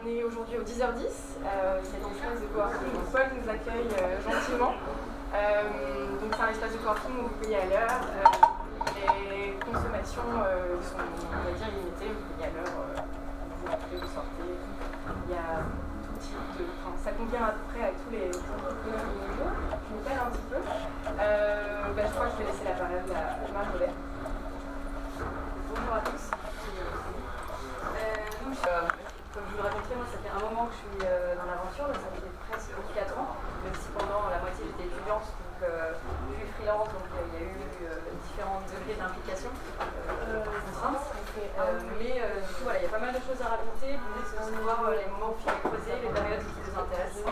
On est aujourd'hui au 10h10, il y a un espace de coworking où Paul nous accueille gentiment. Donc c'est un espace de coworking où vous payez à l'heure. Les consommations sont, on va dire, limitées, vous payez à l'heure, vous entrez, vous sortez. Il y a tout type de... Enfin, ça convient à peu près à tous les entrepreneurs de nos jours. Je me perds un petit peu. Je crois que je vais laisser la parole à Marjolaine. Bonjour à tous. Comme je vous le racontais, moi ça fait un moment que je suis dans l'aventure, ça fait presque 4 ans, même si pendant la moitié j'étais étudiante, puis freelance, donc il y a eu différents degrés d'implication, contraintes. Mais du coup voilà, il y a pas mal de choses à raconter, vous pouvez aussi voir les moments où il faut creuser, les périodes qui vous intéressent.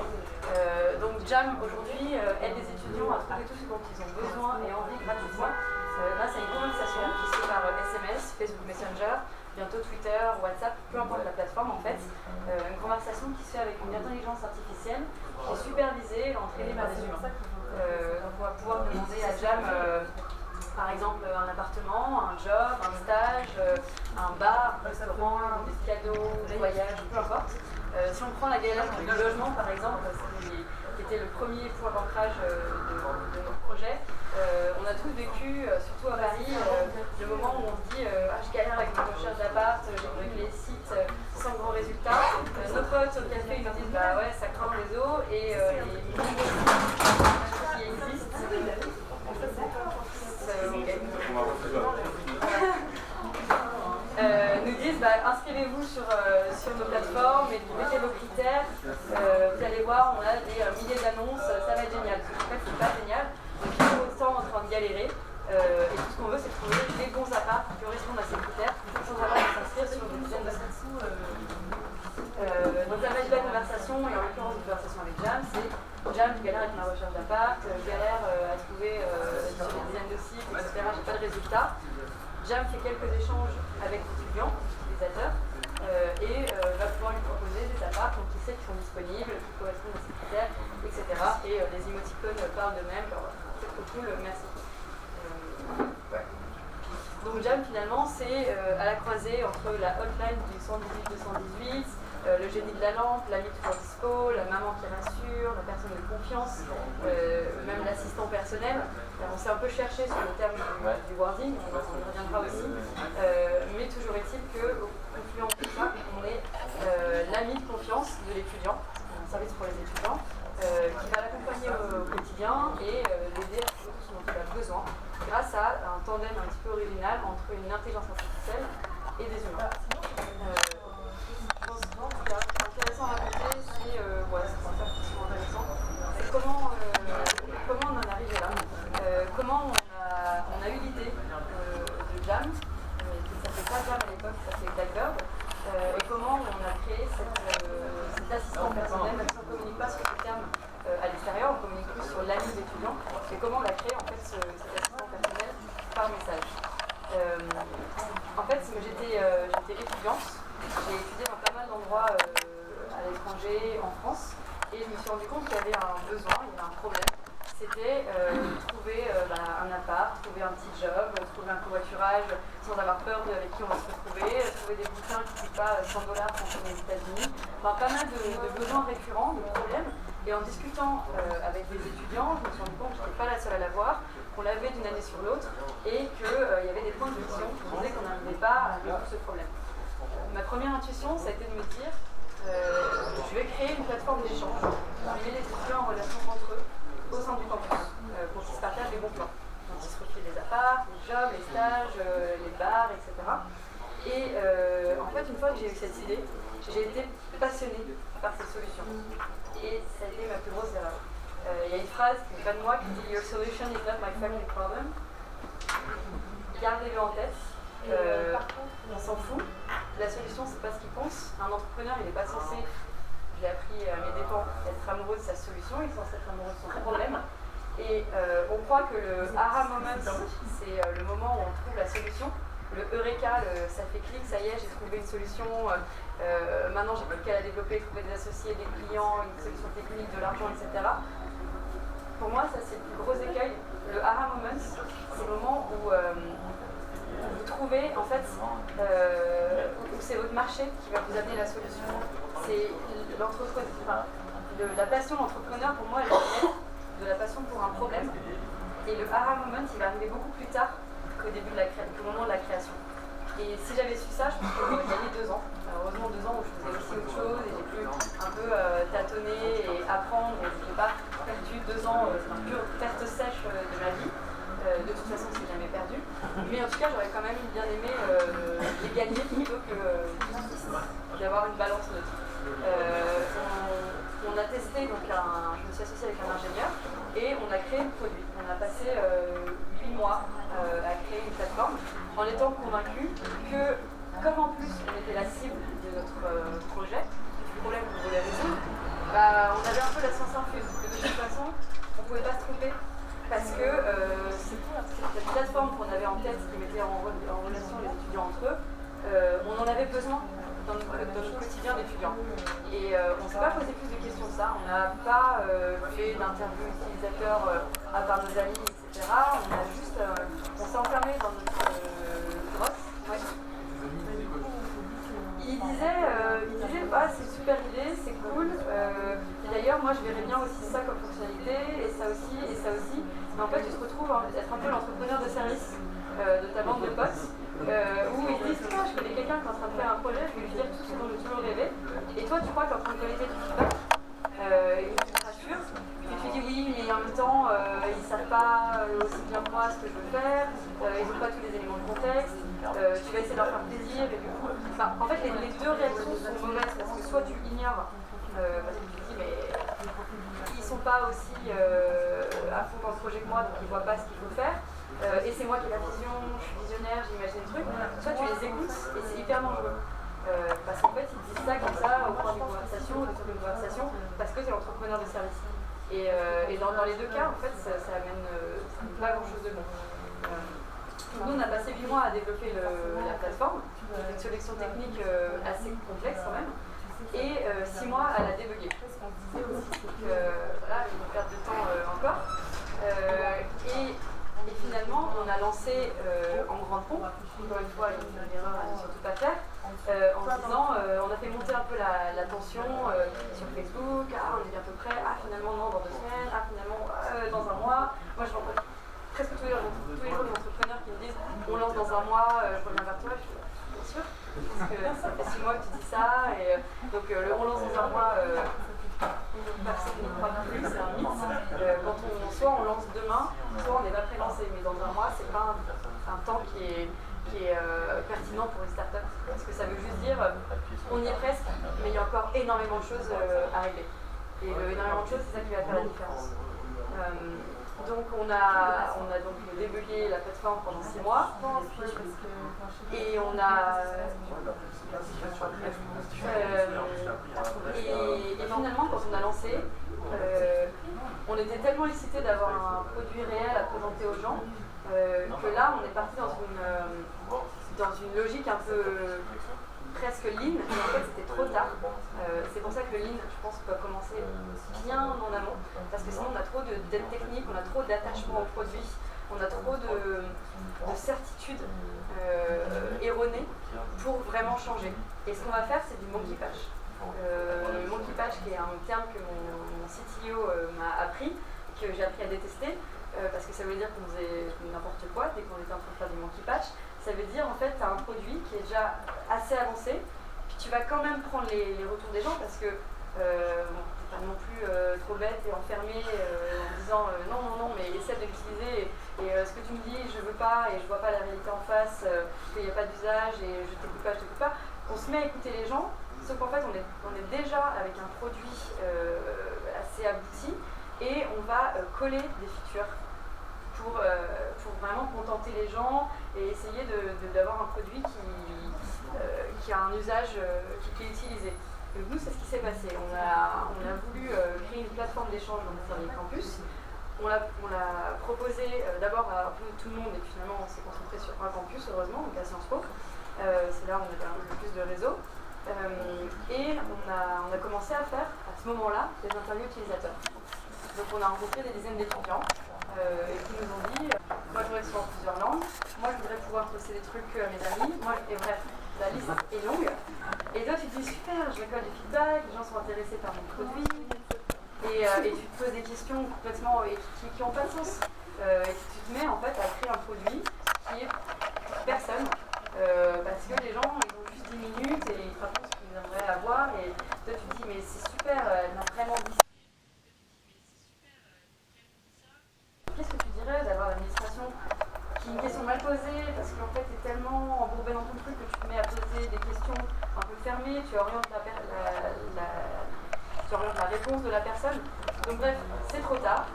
Donc Jam aujourd'hui aide les étudiants à trouver tout ce dont ils ont besoin et envie gratuitement grâce à une conversation qui se fait par SMS, Facebook Messenger, bientôt Twitter, WhatsApp, peu importe la plateforme en fait. Une conversation qui se fait avec une intelligence artificielle qui est supervisée et entraînée par des humains. Donc on va pouvoir demander à Jam par exemple un appartement, un job, un stage, un bar, un restaurant, des cadeaux, des voyages, peu importe. Si on prend la galère du logement par exemple, qui était le premier point d'ancrage de notre projet, on a tous vécu, surtout à Paris, le moment où on se dit je galère avec ma recherche d'appart, j'ai trouvé les sites sans grand résultat. Nos potes au café ils nous disent ouais ça craint le réseau et les qui existent nous disent inscrivez-vous sur nos plateformes et mettez vos critères. Vous allez voir, on a des milliers d'annonces, ça va être génial. Parce qu'en fait, c'est pas génial. Donc, ils sont autant en train de galérer. Et tout ce qu'on veut, c'est trouver les bons apparts qui correspondent à ces critères, sans avoir à s'inscrire sur une dizaine de sites. Donc, la belle conversation, et en l'occurrence, une conversation avec Jam, c'est Jam, je galère avec ma recherche d'appart, je galère à trouver sur une dizaine de sites, etc. J'ai pas de résultats. Jam fait quelques échanges avec l'étudiant, l'utilisateur, et va pouvoir lui proposer des apparts dont il sait qu'ils sont disponibles, qui correspondent à ses critères, etc. Et les émoticônes parlent d'eux-mêmes, c'est trop cool, merci. Donc Jam finalement c'est à la croisée entre la hotline du 118-218, le génie de la lampe, l'ami toujours dispo, la maman qui rassure, la personne de confiance, même l'assistant personnel. Alors, on s'est un peu cherché sur le terme du wording, on y reviendra aussi, mais toujours est-il qu'au confluent de tout ça, on est l'ami de confiance de l'étudiant, un service pour les étudiants, qui va l'accompagner au quotidien et l'aider à trouver tout ce dont il a besoin, grâce à un tandem un petit peu original entre une intelligence artificielle et des humains. Intéressant à raconter, c'est intéressant. C'est comment on en est arrivé là. Comment on a eu l'idée de Jam, qui ne s'appelait pas Jam à l'époque, ça s'appelait Blackbird, et comment on a créé cet assistant personnel, même si on ne communique pas sur ce terme à l'extérieur, on communique plus sur l'ami d'étudiant, et comment on a créé en fait cet assistant personnel par message. En fait, j'étais étudiante, j'ai étudié dans pas mal d'endroits à l'étranger, en France, et je me suis rendu compte qu'il y avait un besoin, il y avait un problème. C'était trouver un appart, trouver un petit job, trouver un covoiturage sans avoir peur avec qui on va se retrouver, trouver des bouquins qui ne coûtent pas $100 quand on est aux États-Unis. Enfin, pas mal de besoins récurrents, de problèmes. Et en discutant avec des étudiants, je me suis rendu compte que je n'étais pas la seule à l'avoir, qu'on l'avait d'une année sur l'autre et qu'il y avait des points de vision qui disaient qu'on n'arrivait pas à résoudre ce problème. Ma première intuition, ça a été de me dire je vais créer une plateforme d'échange qui met les étudiants en relation entre eux au sein du campus pour qu'ils se partagent les bons plans. Donc ils se refilent les apparts, les jobs, les stages, les bars, etc. Et en fait, une fois que j'ai eu cette idée, j'ai été passionnée par cette solution. Et ça a été ma plus grosse erreur. Il y a une phrase qui n'est pas de moi qui dit Your solution is not my family problem. Gardez-le en tête. On s'en fout. La solution, c'est pas ce qui compte. Un entrepreneur, il n'est pas censé, je l'ai appris à mes dépens, être amoureux de sa solution, il est censé être amoureux de son problème. Et on croit que le aha moment, c'est le moment où on trouve la solution. Le eureka, ça fait clic, ça y est, j'ai trouvé une solution. Maintenant, j'ai plus qu'à la développer, trouver des associés, des clients, une solution technique, de l'argent, etc. Pour moi, ça, c'est le plus gros écueil. Le aha moment, c'est le moment où vous trouvez, en fait, où c'est votre marché qui va vous amener la solution. c'est la passion d'entrepreneur pour moi, elle vient de la passion pour un problème. Et le aha moment, il va arriver beaucoup plus tard qu'au moment de la création. Et si j'avais su ça, je pense que j'aurais gagné 2 ans. Heureusement 2 ans où je faisais aussi autre chose et j'ai pu un peu tâtonner et apprendre. Et je n'ai pas perdu 2 ans, c'est une pure perte sèche de ma vie. De toute façon, c'est jamais perdu. Mais en tout cas, j'aurais quand même bien aimé les gagner plutôt que d'avoir une balance neutre. On a testé, donc je me suis associée avec un ingénieur et on a créé le produit. On a passé 8 mois à créer une plateforme en étant convaincus que, comme en plus on était la cible de notre projet, du problème qu'on voulait résoudre, on avait un peu la science infuse. De toute façon, on ne pouvait pas se tromper parce que cette plateforme qu'on avait en tête, qui mettait en relation les étudiants entre eux, on en avait besoin dans notre quotidien d'étudiants. Et on ne s'est pas posé plus de questions que ça. On n'a pas fait d'interviews utilisateurs à part nos amis, etc. On s'est enfermé dans notre grotte. Ouais. Il disait c'est une super idée, c'est cool. D'ailleurs, moi je verrais bien aussi ça comme fonctionnalité, et ça aussi, et ça aussi. Mais en fait, tu te retrouves à être un peu l'entrepreneur de service de ta bande de potes, où ils disent je connais quelqu'un qui est en train de faire un projet, je vais lui dire tout ce dont j'ai toujours rêvé. Et toi, tu crois qu'en train de collecter du feedback, et tu te rassures, et tu dis oui, mais en même temps, ils ne savent pas aussi bien que moi ce que je veux faire, ils n'ont pas tous les éléments de contexte, tu vas essayer de leur faire plaisir, et du coup, en fait, les 2 réactions sont mauvaises, parce que soit tu ignores, parce que tu te dis, mais ils ne sont pas aussi à fond dans le projet que moi, donc ils ne voient pas ce qu'il faut faire. Et c'est moi qui ai la vision, je suis visionnaire, j'imagine des trucs, soit tu les écoutes et c'est hyper dangereux. Parce qu'en fait, ils disent ça comme ça au cours d'une conversation, au détour d'une conversation, parce que tu es l'entrepreneur de service. Et dans les 2 cas, en fait, ça amène pas grand-chose de bon. Nous, on a passé 8 mois à développer la plateforme, une sélection technique assez complexe quand même, et 6 mois à la débugger. Donc voilà, je vais perdre de temps encore. Et finalement, on a lancé en grande pompe, encore une fois, une erreur à ne surtout pas faire, en disant, on a fait monter un peu la tension sur Facebook, on est bientôt prêt, finalement non, dans 2 semaines, finalement dans un mois. Moi, je rencontre presque tous les jours des entrepreneurs qui me disent, on lance dans un mois, je reviens vers toi, je suis bien sûr, parce que ça fait 6 mois que tu dis ça, et donc on lance dans un mois. Personne n'y croit plus, c'est un mythe. Soit on lance demain, soit on n'est pas pré-lancé. Mais dans un mois, c'est pas un temps qui est pertinent pour une start-up. Parce que ça veut juste dire, on y est presque, mais il y a encore énormément de choses à régler. Et énormément de choses, c'est ça qui va faire la différence. Donc on a donc débugué la plateforme pendant 6 mois. Et on a... Et finalement, quand on a lancé, on était tellement excités d'avoir un produit réel à présenter aux gens que là, on est parti dans une logique un peu presque lean, mais en fait c'était trop tard. C'est pour ça que le lean, je pense, peut commencer bien en amont, parce que sinon on a trop d'aide technique, on a trop d'attachement au produit, on a trop de certitudes erronées pour vraiment changer. Et ce qu'on va faire, c'est du monkey patch. Le monkey patch, qui est un terme que mon CTO m'a appris, que j'ai appris à détester, parce que ça veut dire qu'on faisait n'importe quoi dès qu'on était en train de faire du monkey patch. Ça veut dire en fait tu as un produit qui est déjà assez avancé, puis tu vas quand même prendre les retours des gens parce que t'es pas non plus trop bête et enfermé en disant non mais essaie de l'utiliser et ce que tu me dis je veux pas et je vois pas la réalité en face, qu'il n'y a pas d'usage et je t'écoute pas. On se met à écouter les gens, sauf qu'en fait on est déjà avec un produit assez abouti et on va coller des features pour vraiment contenter les gens et essayer d'avoir un produit qui a un usage qui est utilisé. Et nous, c'est ce qui s'est passé. On a voulu créer une plateforme d'échange dans les campus. On l'a proposé d'abord à un peu tout le monde et puis finalement on s'est concentré sur un campus, heureusement, donc à Sciences Po. C'est là où on avait un peu plus de réseau. Et on a commencé à faire, à ce moment-là, des interviews utilisateurs. Donc on a rencontré des dizaines d'étudiants et qui nous ont dit moi je voudrais que ce soit en plusieurs langues, moi je voudrais pouvoir poster des trucs à mes amis, et bref, la liste est longue. Et toi, tu te dis super, je récolte du feedback, les gens sont intéressés par mon produit. Et tu te poses des questions complètement qui n'ont pas de sens. Et tu te mets en fait à créer un produit qui est pour personne. Parce que les gens, ils ont juste 10 minutes et ils te racontent ce qu'ils aimeraient avoir. Et toi, tu te dis, mais c'est super, elle m'a vraiment dit. Qu'est-ce que tu dirais d'avoir l'administration qui est une question mal posée, parce qu'en fait, tu es tellement embourbé dans ton truc que tu te mets à poser des questions un peu fermées, tu orientes la réponse de la personne. Donc bref, c'est trop tard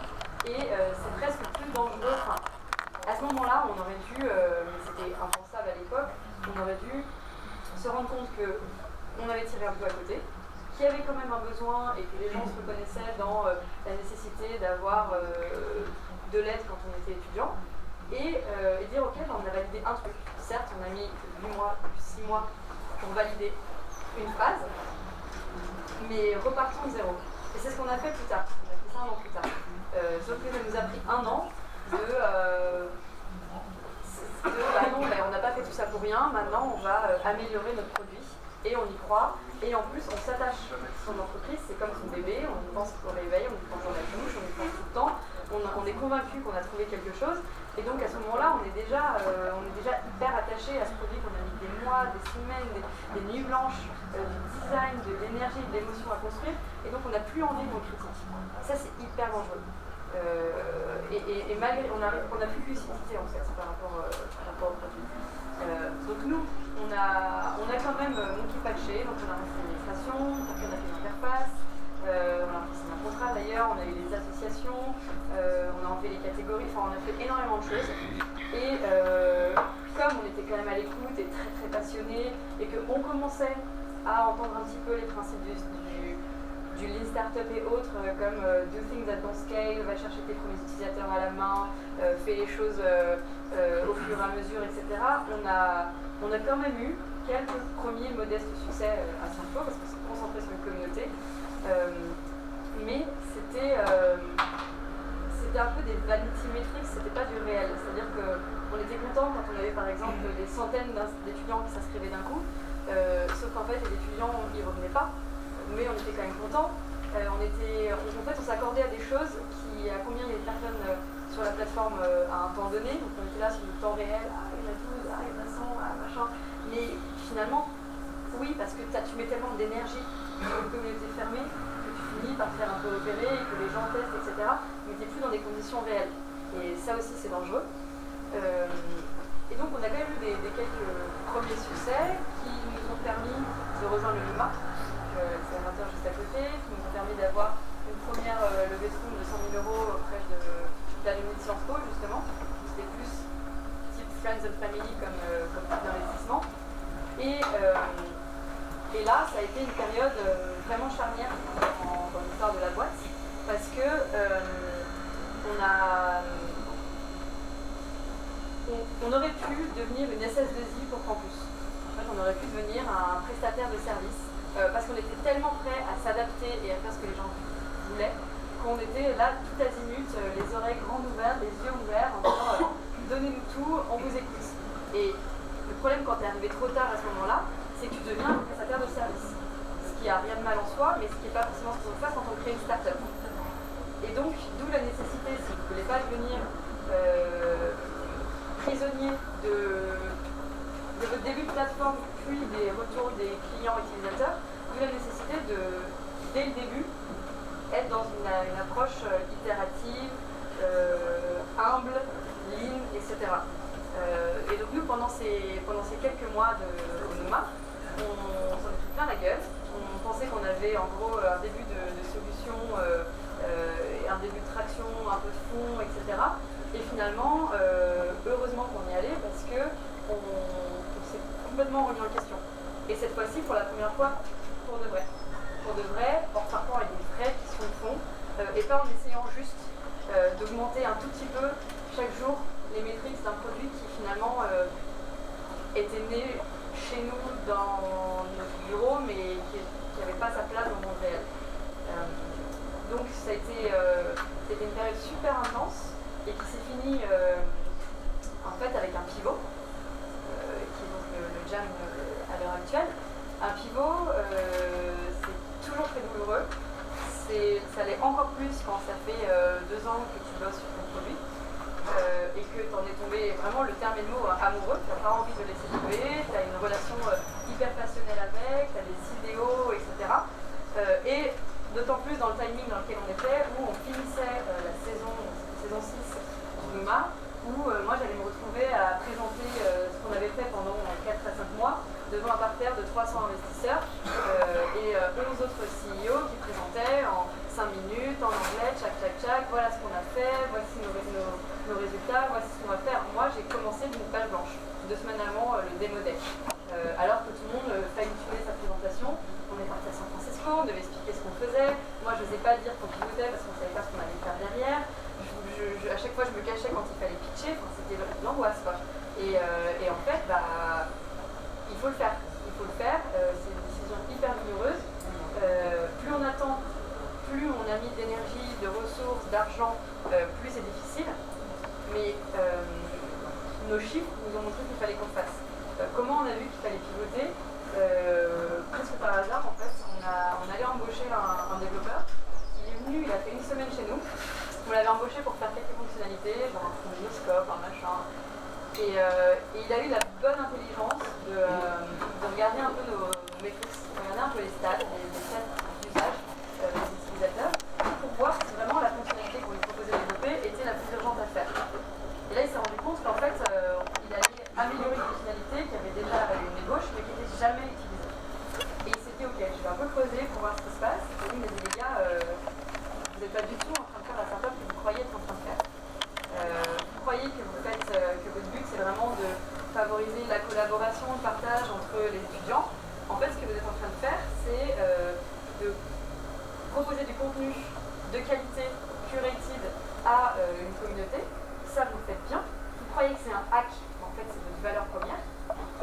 et c'est presque plus dangereux. Enfin, à ce moment-là, on aurait dû, mais c'était impensable à l'époque, on aurait dû se rendre compte qu'on avait tiré un peu à côté, qu'il y avait quand même un besoin et que les gens se reconnaissaient dans la nécessité d'avoir de l'aide quand on était étudiant. Et dire ok, on a validé un truc. Certes, on a mis 8 mois, 6 mois pour valider une phase, mais repartons de zéro. Et c'est ce qu'on a fait plus tard. On a fait ça un an plus tard. Sauf que ça nous a pris un an bah non, on n'a pas fait tout ça pour rien. Maintenant, on va améliorer notre produit et on y croit. Et en plus, on s'attache à son entreprise. C'est comme son bébé. On y pense au réveil, on y pense dans la douche, on y pense tout le temps. On est convaincu qu'on a trouvé quelque chose. Et donc à ce moment-là, on est déjà hyper attaché à ce produit qu'on a mis des mois, des semaines, des nuits blanches, du design, de l'énergie, de l'émotion à construire. Et donc on n'a plus envie de nos critiques. Ça, c'est hyper dangereux. Et malgré, on a plus de lucidité en fait par rapport au produit. Donc nous, on a quand même Monkey Patché, donc on a fait l'illustration, on a fait l'interface. On a fait un contrat d'ailleurs, on a eu les associations, on a enlevé les catégories, enfin on a fait énormément de choses. Et comme on était quand même à l'écoute et très très passionnés, et qu'on commençait à entendre un petit peu les principes du Lean Startup et autres, comme do things that don't scale, va chercher tes premiers utilisateurs à la main, fais les choses au fur et à mesure, etc. On a quand même eu quelques premiers modestes succès à Saint-Flour, parce qu'on s'est concentré sur une communauté. Mais c'était un peu des vanity metrics, c'était pas du réel. C'est-à-dire qu'on était content quand on avait par exemple des centaines d'étudiants qui s'inscrivaient d'un coup, sauf qu'en fait les étudiants ils revenaient pas, mais on était quand même contents. En fait on s'accordait à des choses à combien il y avait de personnes sur la plateforme à un temps donné, donc on était là sur le temps réel, il y en a 12, il y en a 100, machin. Mais finalement, oui, parce que tu mets tellement d'énergie dans une communauté fermée que tu finis par te faire un peu repérer et que les gens testent, etc. Mais tu n'es plus dans des conditions réelles. Et ça aussi, c'est dangereux. Et donc, on a quand même eu quelques premiers succès qui nous ont permis de rejoindre le NUMA, l'accélérateur juste à côté, qui nous ont permis d'avoir une première levée de fonds de 100 000 € auprès de l'alumni de Sciences Po, justement. C'était plus type Friends and Family comme type d'investissement. Et là, ça a été une période vraiment charnière dans l'histoire de la boîte, parce que on aurait pu devenir une SS2I pour campus. En fait, on aurait pu devenir un prestataire de service, parce qu'on était tellement prêt à s'adapter et à faire ce que les gens voulaient, qu'on était là tout azimut, les oreilles grandes ouvertes, les yeux ouverts, en disant donnez-nous tout, on vous écoute. Et le problème quand tu es arrivé trop tard à ce moment-là, c'est que tu deviens un prestataire de service. Ce qui n'a rien de mal en soi, mais ce qui n'est pas forcément ce qu'on fait quand on crée une start-up. Et donc, d'où la nécessité, si vous ne voulez pas devenir prisonnier de votre début de plateforme, puis des retours des clients utilisateurs, d'où la nécessité de, dès le début, être dans une approche itérative, humble, lean, etc. Et donc nous, pendant ces quelques mois au NUMA, on s'en est pris plein la gueule. On pensait qu'on avait en gros un début de solution, un début de traction, un peu de fond, etc. Et finalement, heureusement qu'on y allait parce qu'on s'est complètement remis en question. Et cette fois-ci, pour la première fois, pour de vrai. Pour de vrai, en partant avec des vraies questions de fond, et pas en essayant juste d'augmenter un tout petit peu chaque jour les métriques d'un produit qui finalement était né chez nous dans notre bureau, mais qui n'avait pas sa place dans le monde réel. Donc ça a été une période super intense et qui s'est finie en fait avec un pivot, qui est donc le Jam à l'heure actuelle, Un pivot, c'est toujours très douloureux. Ça l'est encore plus quand ça fait 2 ans que tu bosses sur ton produit et que tu en es tombé, vraiment le terme est le mot, amoureux. Tu n'as pas envie de le laisser tomber, tu as une relation hyper passionnelle avec, tu as des idéaux, etc. Et d'autant plus dans le timing dans lequel on était, où on finissait la saison 6 du NOMA, où moi j'allais me retrouver à présenter ce qu'on avait fait pendant 4 à 5 mois devant un parterre de 300 investisseurs et 11 autres CEO qui présentaient en 5 minutes, en anglais, tchac, voilà ce qu'on a fait, voici nos résultats, voici ce qu'on va faire. Moi j'ai commencé d'une page blanche, 2 semaines avant le démo deck. Alors que tout le monde fine-tunait sa présentation. On est parti à San Francisco, on devait expliquer ce qu'on faisait. Moi je n'osais pas dire qu'on pivotait parce qu'on ne savait pas ce qu'on allait faire derrière. À chaque fois je me cachais quand il fallait pitcher, enfin, c'était l'angoisse quoi. Et en fait, il faut le faire. C'est une décision hyper douloureuse. Plus on attend, plus on a mis d'énergie, de ressources, d'argent, plus c'est difficile. Mais nos chiffres nous ont montré qu'il fallait qu'on le fasse. Comment on a vu qu'il fallait pivoter presque par hasard en fait. On allait embaucher un développeur. Il est venu, il a fait 1 semaine chez nous. On l'avait embauché pour faire quelques fonctionnalités, genre un chronoscope, un machin. Et il a eu la bonne intelligence de regarder un peu nos métriques, de regarder un peu les stats d'usage des utilisateurs, pour voir si vraiment la fonctionnalité qu'on lui proposait de développer était la plus urgente à faire. Et là, il s'est rendu compte qu'en fait, il allait améliorer une fonctionnalité qui avait déjà une ébauche, mais qui n'était jamais utilisée. Et il s'est dit, ok, je vais un peu creuser pour voir ce qui se passe. Et lui, il m'a dit, les gars, vous n'êtes pas du tout en train de faire la startup que vous croyez être en train de faire. Vous croyez que que votre but c'est vraiment de favoriser la collaboration, le partage entre les étudiants. En fait, ce que vous êtes en train de faire, c'est de proposer du contenu de qualité, curated à une communauté. Ça, vous le faites bien. Vous croyez que c'est un hack, en fait, c'est votre valeur première.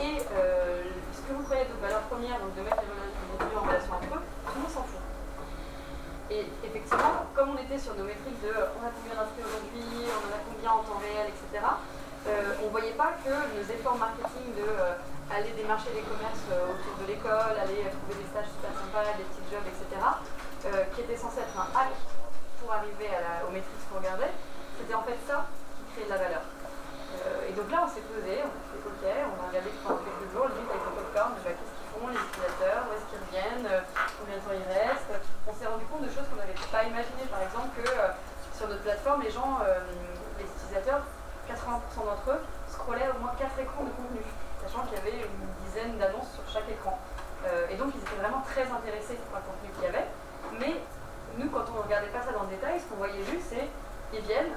Et ce que vous croyez être votre valeur première, donc de mettre les étudiants en relation entre eux, tout le monde s'en fout. Et effectivement, comme on était sur nos métriques de on a combien d'inscrits aujourd'hui, on en a combien en temps réel, etc., on ne voyait pas que nos efforts marketing de aller démarcher les commerces autour de l'école, aller trouver des stages super sympas, des petits jobs, etc., qui étaient censés être un hack pour arriver aux métriques qu'on regardait, c'était en fait ça qui créait de la valeur. Et donc là, on s'est posé, on a fait OK, on a regardé pendant quelques jours, limite avec le popcorn, qu'est-ce qu'ils font, les utilisateurs, où est-ce qu'ils reviennent, combien de temps ils restent. On s'est rendu compte de choses qu'on n'avait pas imaginées, par exemple que sur notre plateforme, les gens, les utilisateurs, 80% d'entre eux scrollaient au moins 4 écrans de contenu, sachant qu'il y avait une dizaine d'annonces sur chaque écran. Et donc ils étaient vraiment très intéressés par le contenu qu'il y avait. Mais nous, quand on ne regardait pas ça dans le détail, ce qu'on voyait juste, c'est ils viennent,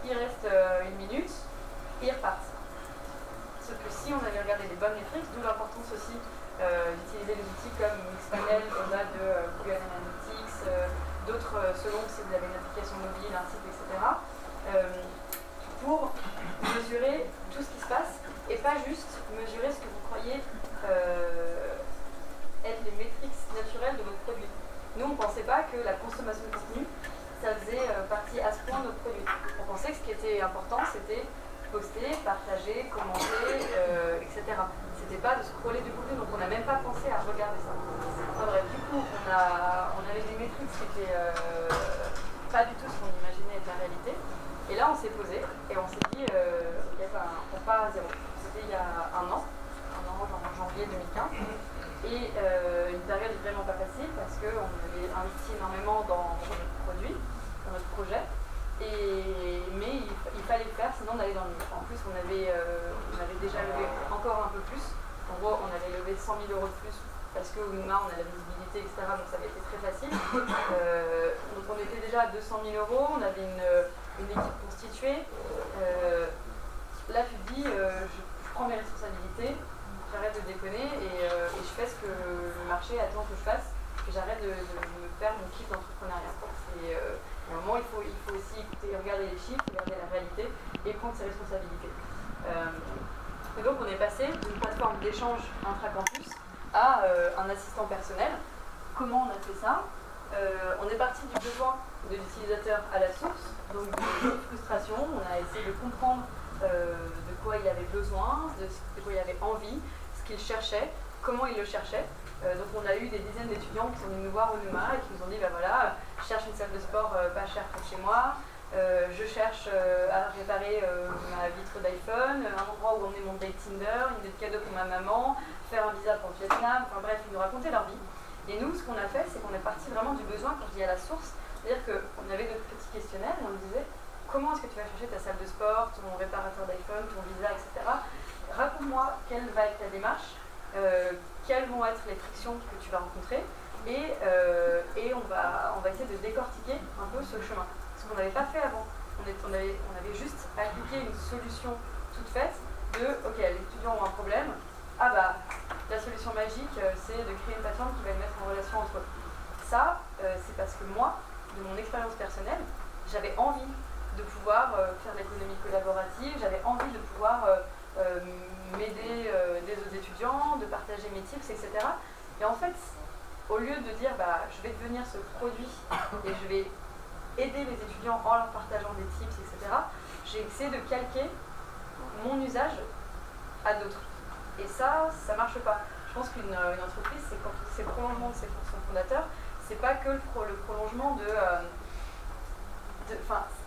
ils restent 1 minute, et ils repartent. Sauf que si on avait regardé les bonnes métriques, d'où l'importance aussi d'utiliser des outils comme Mixpanel, au-delà de Google Analytics, d'autres selon si vous avez une application mobile, un site, etc., pour mesurer tout ce qui se passe et pas juste mesurer ce que vous croyez être les métriques naturelles de votre produit. Nous, on ne pensait pas que la consommation de contenu, ça faisait partie à ce point de notre produit. On pensait que ce qui était important, c'était poster, partager, commenter, etc. C'était pas de scroller du contenu, donc on n'a même pas pensé à regarder ça. Enfin, bref, du coup, on avait des métriques qui étaient pas du tout ce qu'on imaginait être la réalité. Et là, on s'est posé et on s'est dit, ok, on part à zéro. C'était il y a un an, en janvier 2015. Et une période vraiment pas facile parce qu'on avait investi énormément dans notre produit, dans notre projet. Mais il fallait le faire, sinon on allait dans le mur. En plus, on avait déjà levé encore un peu plus. En gros, on avait levé 100 000 € de plus parce qu'au NOMA, on a la visibilité, etc. Donc ça avait été très facile. Donc on était déjà à 200 000 €, on avait une équipe constituée. Là, tu te dis, je prends mes responsabilités, j'arrête de déconner et je fais ce que le marché attend que je fasse. Et j'arrête de me faire mon kiff d'entrepreneuriat. À un moment, il faut aussi écouter, regarder les chiffres, regarder la réalité et prendre ses responsabilités. Et donc, on est passé d'une plateforme d'échange intra-campus à un assistant personnel. Comment on a fait ça? On est parti du besoin de l'utilisateur à la source, donc de frustration. On a essayé de comprendre de quoi il avait besoin, de quoi il avait envie, ce qu'il cherchait. comment ils le cherchaient. Donc on a eu des dizaines d'étudiants qui sont venus nous voir au NUMA et qui nous ont dit bah voilà, je cherche une salle de sport pas chère près de chez moi, je cherche à réparer ma vitre d'iPhone, un endroit où emmener mon date Tinder, une idée de cadeau pour ma maman, faire un visa pour le Vietnam, enfin bref, ils nous racontaient leur vie. Et nous, ce qu'on a fait, c'est qu'on est parti vraiment du besoin, quand je dis à la source, c'est-à-dire qu'on avait notre petit questionnaire et on nous disait comment est-ce que tu vas chercher ta salle de sport, ton réparateur d'iPhone, ton visa, etc. Raconte-moi quelle va être ta démarche, quelles vont être les frictions que tu vas rencontrer et on va essayer de décortiquer un peu ce chemin. Ce qu'on n'avait pas fait avant. On avait juste appliqué une solution toute faite de ok, les étudiants ont un problème, ah bah la solution magique c'est de créer une plateforme qui va les mettre en relation entre eux. Ça, c'est parce que moi, de mon expérience personnelle, j'avais envie de pouvoir faire de l'économie collaborative, j'avais envie de pouvoir m'aider des autres étudiants, de partager mes tips, etc. Et en fait, au lieu de dire bah, je vais devenir ce produit et je vais aider les étudiants en leur partageant des tips, etc., j'ai essayé de calquer mon usage à d'autres. Et ça marche pas. Je pense qu'une entreprise, c'est le prolongement de son fondateur, c'est pas que le prolongement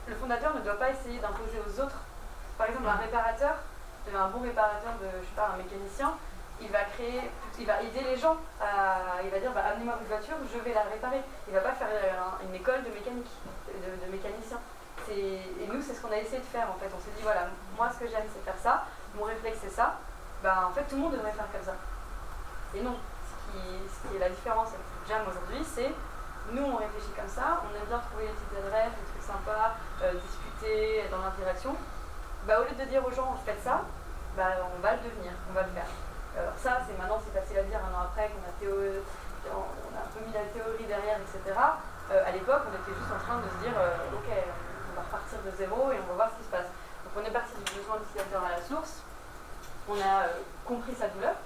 le fondateur ne doit pas essayer d'imposer aux autres. Par exemple, un réparateur, un bon réparateur un mécanicien, il va aider les gens, il va dire bah, amenez-moi votre voiture, je vais la réparer. Il ne va pas faire une école de mécanique, de mécanicien. Et nous, c'est ce qu'on a essayé de faire en fait. On s'est dit voilà, moi ce que j'aime c'est faire ça, mon réflexe c'est ça, bah, en fait tout le monde devrait faire comme ça. Et non, ce qui est la différence avec Jam aujourd'hui, c'est nous on réfléchit comme ça, on aime bien trouver les petites adresses, des trucs sympas, discuter dans l'interaction. Bah, au lieu de dire aux gens faites ça, bah, on va le devenir, on va le faire. Alors ça, maintenant c'est facile à dire un an après qu'on a un peu mis la théorie derrière, etc. À l'époque, on était juste en train de se dire ok, on va repartir de zéro et on va voir ce qui se passe. Donc on est parti du besoin de l'utilisateur à la source, on a compris sa douleur,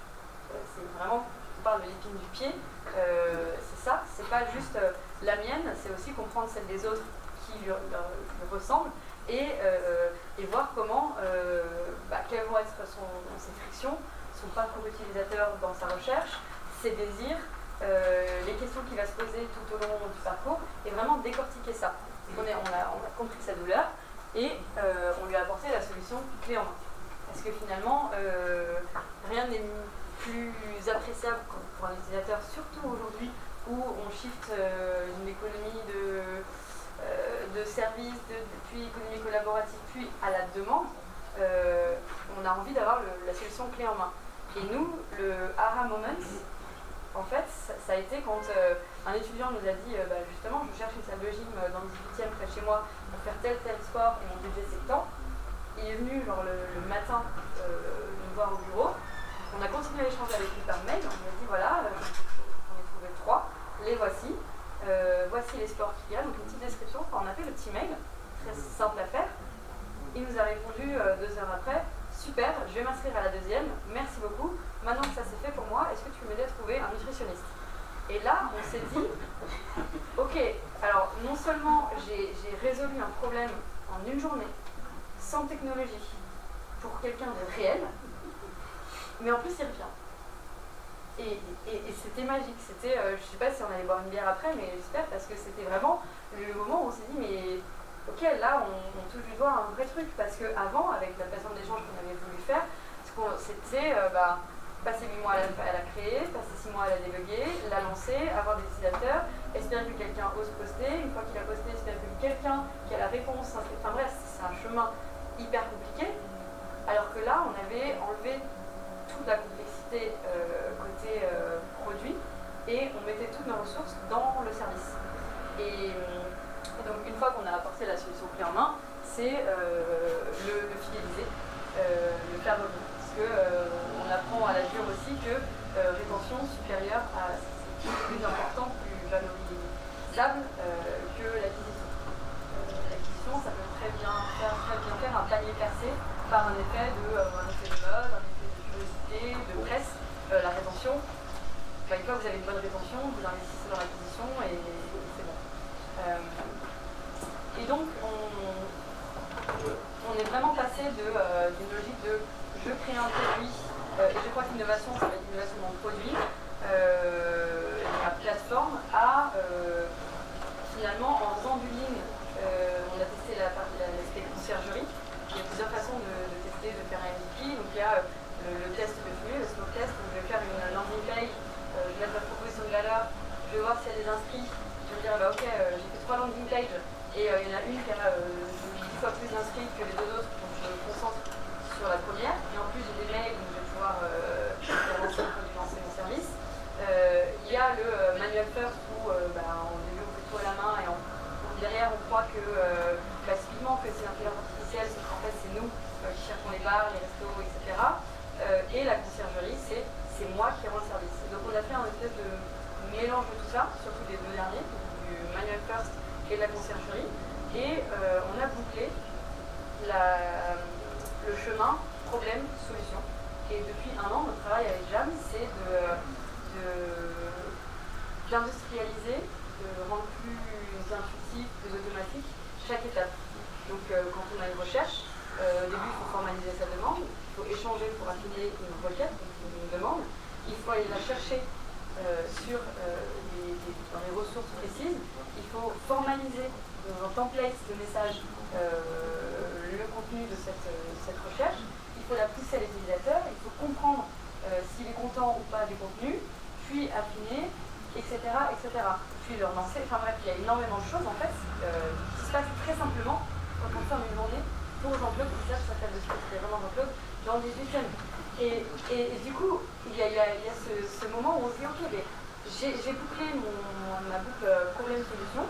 c'est vraiment, on parle de l'épine du pied, c'est ça, c'est pas juste la mienne, c'est aussi comprendre celle des autres qui lui ressemblent et voir comment, quelles vont être ses frictions, son parcours utilisateur dans sa recherche, ses désirs, les questions qu'il va se poser tout au long du parcours, et vraiment décortiquer ça. On a compris sa douleur et on lui a apporté la solution clé en main. Parce que finalement, rien n'est plus appréciable pour un utilisateur, surtout aujourd'hui où on shift une économie de services, puis économie collaborative, puis à la demande. On a envie d'avoir la solution clé en main. Et nous, le aha moment, en fait, ça a été quand un étudiant nous a dit justement, je cherche une salle de gym dans le 18e près de chez moi pour faire tel sport et mon budget c'est tant. Il est venu le matin nous voir au bureau. On a continué à échanger avec lui par mail. On lui a dit voilà, j'en ai trouvé 3, les voici. Voici les sports qu'il y a, donc une petite description. Enfin, on a fait le petit mail, très simple à faire. Il nous a répondu 2 heures après. Super, je vais m'inscrire à la deuxième, merci beaucoup. Maintenant que ça c'est fait pour moi, est-ce que tu peux m'aider à trouver un nutritionniste? Et là, on s'est dit, ok, alors non seulement j'ai résolu un problème en une journée, sans technologie, pour quelqu'un de réel, mais en plus il revient. Et c'était magique, c'était, je sais pas si on allait boire une bière après, mais j'espère, parce que c'était vraiment le moment où on s'est dit, mais ok, là on touche du doigt un vrai truc, parce qu'avant, avec la plateforme d'échange qu'on avait voulu faire, c'était passer 8 mois à la créer, passer 6 mois à la débugger, la lancer, avoir des utilisateurs, espérer que quelqu'un ose poster, une fois qu'il a posté, espérer que quelqu'un qui a la réponse, enfin bref, c'est un chemin hyper compliqué, alors que là on avait enlevé toute la complexité côté produit et on mettait toutes nos ressources dans le service. Et donc une fois qu'on a apporté la solution clé en main, c'est le fidéliser, le faire revenir. Parce qu'on apprend à la dure aussi que rétention supérieure à c'est plus important, plus valorisable que l'acquisition. L'acquisition, ça peut très bien faire un panier cassé par un effet de mode, un effet de curiosité, de presse. La rétention, une fois que vous avez une bonne rétention, vous investissez dans l'acquisition et c'est bon. Et donc, on est vraiment passé d'une logique de je crée un produit Et je crois qu'innovation, ça va être innovation dans le produit, la plateforme a finalement, en faisant du lean, on a testé l'aspect conciergerie. Il y a plusieurs façons de tester, de faire un MVP. Donc il y a le test que je fais, le smoke test, où je vais faire une landing page, je vais mettre ma proposition de valeur, je vais voir s'il y a des inscrits, je vais me dire bah, ok, j'ai fait 3 landing pages et il y en a une qui a 10 fois plus d'inscrits que les 2 autres, donc je me concentre sur la première. Et en plus j'ai des mails où je vais pouvoir lancer mon service. Il y a le manual first où au début on fait tout à la main et derrière on croit que typiquement que c'est l'intelligence artificielle, c'est qu'en fait c'est nous qui cherchons les bars, les restos, etc. Et la conciergerie, c'est moi qui rends le service. Donc on a fait un espèce de mélange de tout ça, surtout des 2 derniers, du manual first et de la conciergerie. Et on a bouclé le chemin problème-solution. Et depuis 1 an, notre travail avec Jam, c'est d'industrialiser, de rendre plus intuitif, plus automatique chaque étape. Donc quand on a une recherche, au début il faut formaliser sa demande, il faut échanger pour affiner une requête, donc une demande, il faut aller la chercher dans les ressources précises, il faut formaliser dans un template de message le contenu de cette recherche, il faut la pousser à l'utilisateur, il faut comprendre s'il est content ou pas du contenu, puis affiner, etc., etc. Puis le relancer, enfin bref, il y a énormément de choses en fait qui se passent très simplement quand on ferme une journée pour Jean-Claude, qui s'appelle de c'était vraiment Jean-Claude, dans le 18e. Et du coup, il y a ce moment où on se dit, ok, mais j'ai bouclé ma boucle problème-solution,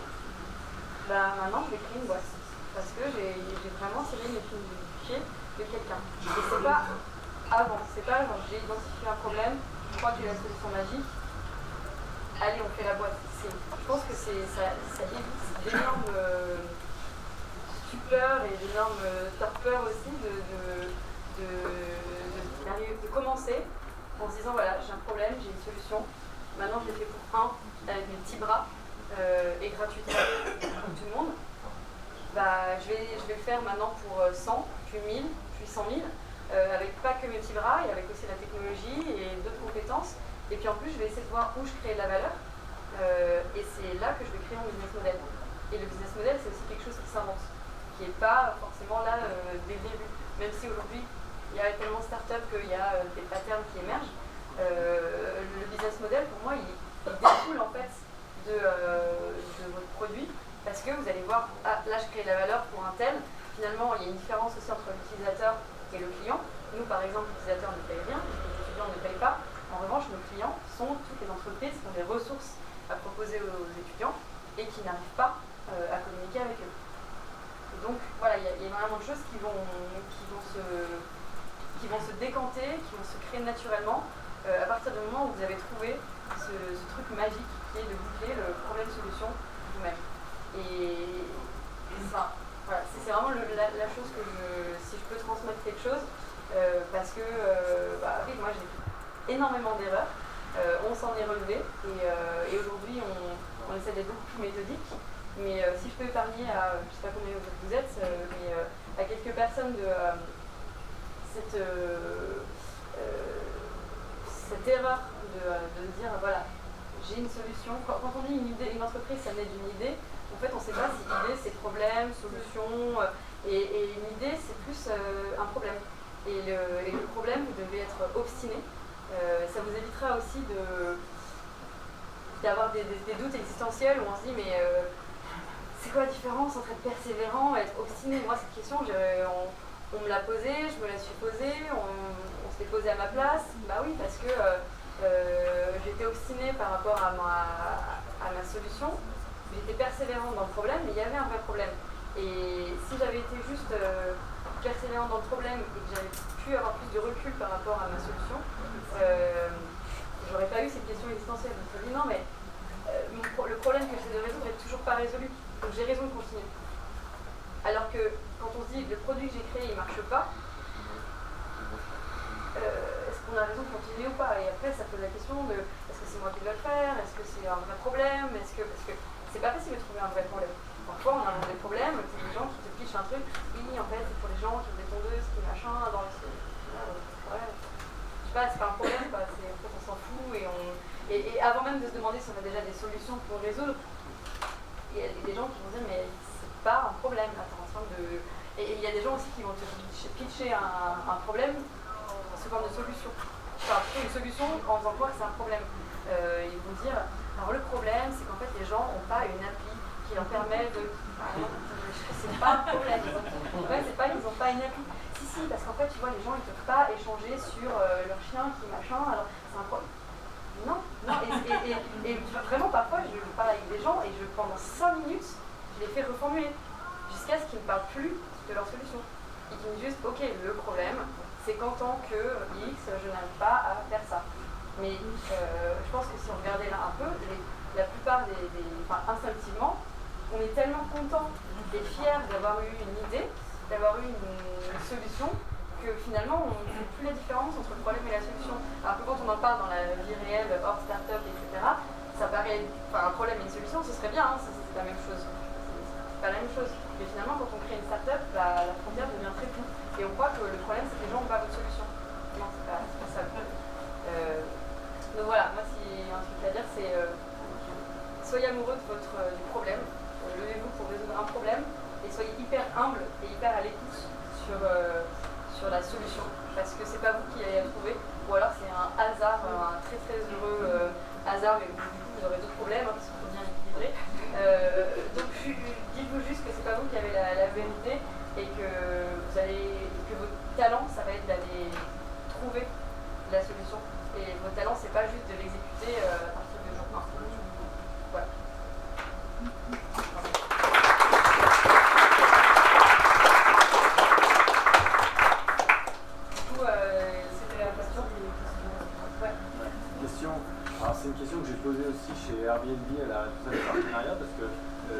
bah, maintenant je vais créer une boîte. Parce que j'ai vraiment tiré les fils du pied de quelqu'un. Et c'est pas avant, c'est pas genre j'ai identifié un problème, je crois que j'ai la solution magique, allez on fait la boîte. Je pense que ça évite d'énormes stupeurs et d'énormes torpeurs aussi de commencer en se disant voilà j'ai un problème, j'ai une solution, maintenant je l'ai fait pour avec mes petits bras et gratuitement pour tout le monde. Bah, je vais le faire maintenant pour 100, puis 1000, puis 100 000, avec pas que mes petits bras, et avec aussi la technologie et d'autres compétences. Et puis en plus, je vais essayer de voir où je crée de la valeur, et c'est là que je vais créer mon business model. Et le business model, c'est aussi quelque chose qui s'invente, qui n'est pas forcément là dès le début. Même si aujourd'hui, il y a tellement de startups qu'il y a des patterns qui émergent, le business model, pour moi, il découle en fait de votre produit. Parce que vous allez voir, ah, là je crée de la valeur pour un tel, finalement il y a une différence aussi entre l'utilisateur et le client. Nous par exemple, l'utilisateur ne paye rien, les étudiants ne payent pas. En revanche, nos clients sont toutes les entreprises qui ont des ressources à proposer aux étudiants et qui n'arrivent pas à communiquer avec eux. Et donc voilà, il y a énormément de choses qui vont se décanter, qui vont se créer naturellement à partir du moment où vous avez trouvé ce truc magique qui est de boucler le problème-solution vous-même. Et ça, voilà, c'est vraiment la chose que si je peux transmettre quelque chose, parce que oui, moi j'ai fait énormément d'erreurs, on s'en est relevé, et aujourd'hui on essaie d'être beaucoup plus méthodique, mais si je peux épargner à, je ne sais pas combien vous êtes, mais à quelques personnes de cette erreur de dire voilà, j'ai une solution. Quand on dit une entreprise, ça naît d'une idée. En fait, on ne sait pas si l'idée c'est problème, solution, et une idée c'est plus un problème. Et le problème, vous devez être obstiné. Ça vous évitera aussi d'avoir des doutes existentiels où on se dit mais c'est quoi la différence entre être persévérant et être obstiné? Moi, cette question, on me l'a posée, je me la suis posée, on se l'est posée à ma place. Bah oui, parce que j'étais obstinée par rapport à ma solution. J'étais persévérante dans le problème, mais il y avait un vrai problème. Et si j'avais été juste persévérante dans le problème et que j'avais pu avoir plus de recul par rapport à ma solution, j'aurais pas eu cette question existentielle. Donc je me dis non, mais le problème que j'essaie de résoudre n'est toujours pas résolu. Donc j'ai raison de continuer. Alors que quand on se dit le produit que j'ai créé il marche pas, est-ce qu'on a raison de continuer ou pas? Et après ça pose la question de est-ce que c'est moi qui dois le faire? Est-ce que c'est un vrai problème? Parce que c'est pas facile de trouver un vrai problème. Parfois, on a des problèmes, c'est des gens qui te pichent un truc. Oui, en fait, c'est pour les gens qui ont des tondeuses, qui machin, dans les. Ouais. Je sais pas un problème, quoi. En fait, on s'en fout et avant même de se demander si on a déjà des solutions pour résoudre, il y a des gens qui vont dire mais c'est pas un problème, là, t'es en train de... Et il y a des gens aussi qui vont te pitcher un problème sous forme de solution. Enfin, plutôt une solution en faisant croire que c'est un problème. Ils vont dire, alors le problème c'est qu'en fait les gens n'ont pas une appli qui leur permet de... c'est pas un problème. Ouais, c'est pas, ils n'ont pas une appli. Si, parce qu'en fait, tu vois, les gens ils peuvent pas échanger sur leur chien qui machin, alors c'est un problème. Non. Et vraiment parfois je parle avec des gens et pendant 5 minutes, je les fais reformuler jusqu'à ce qu'ils ne parlent plus de leur solution. Ils disent juste, ok, le problème, c'est qu'en tant que X, je n'arrive pas à faire ça. Mais je pense que si on regardait là un peu, la plupart enfin, instinctivement, on est tellement content et fier d'avoir eu une idée, d'avoir eu une solution, que finalement on ne fait plus la différence entre le problème et la solution. Alors que quand on en parle dans la vie réelle, hors start-up, etc., ça paraît, enfin un problème et une solution, ce serait bien, hein, c'est la même chose. C'est pas la même chose. Mais finalement, quand on crée une start-up, la frontière devient très floue. Et on croit que le problème, c'est que les gens n'ont pas votre solution. Non, c'est pas ça le problème. Donc voilà, moi, si un truc à dire, c'est soyez amoureux de du problème, levez-vous pour résoudre un problème, et soyez hyper humble et hyper à l'écoute sur la solution. Parce que c'est pas vous qui allez la trouver, ou alors c'est un hasard, un très très heureux hasard, mais du coup, vous aurez d'autres problèmes, hein, parce qu'il faut bien équilibrer. Donc dites-vous juste que c'est pas vous qui avez la vérité et que votre talent ça va être d'aller trouver la solution et votre talent c'est pas juste de l'exécuter à partir de jour 1. Voilà. Du coup c'était la question. Ouais. Question. Alors c'est une question que j'ai posée aussi chez Airbnb à la responsable de partenariat parce que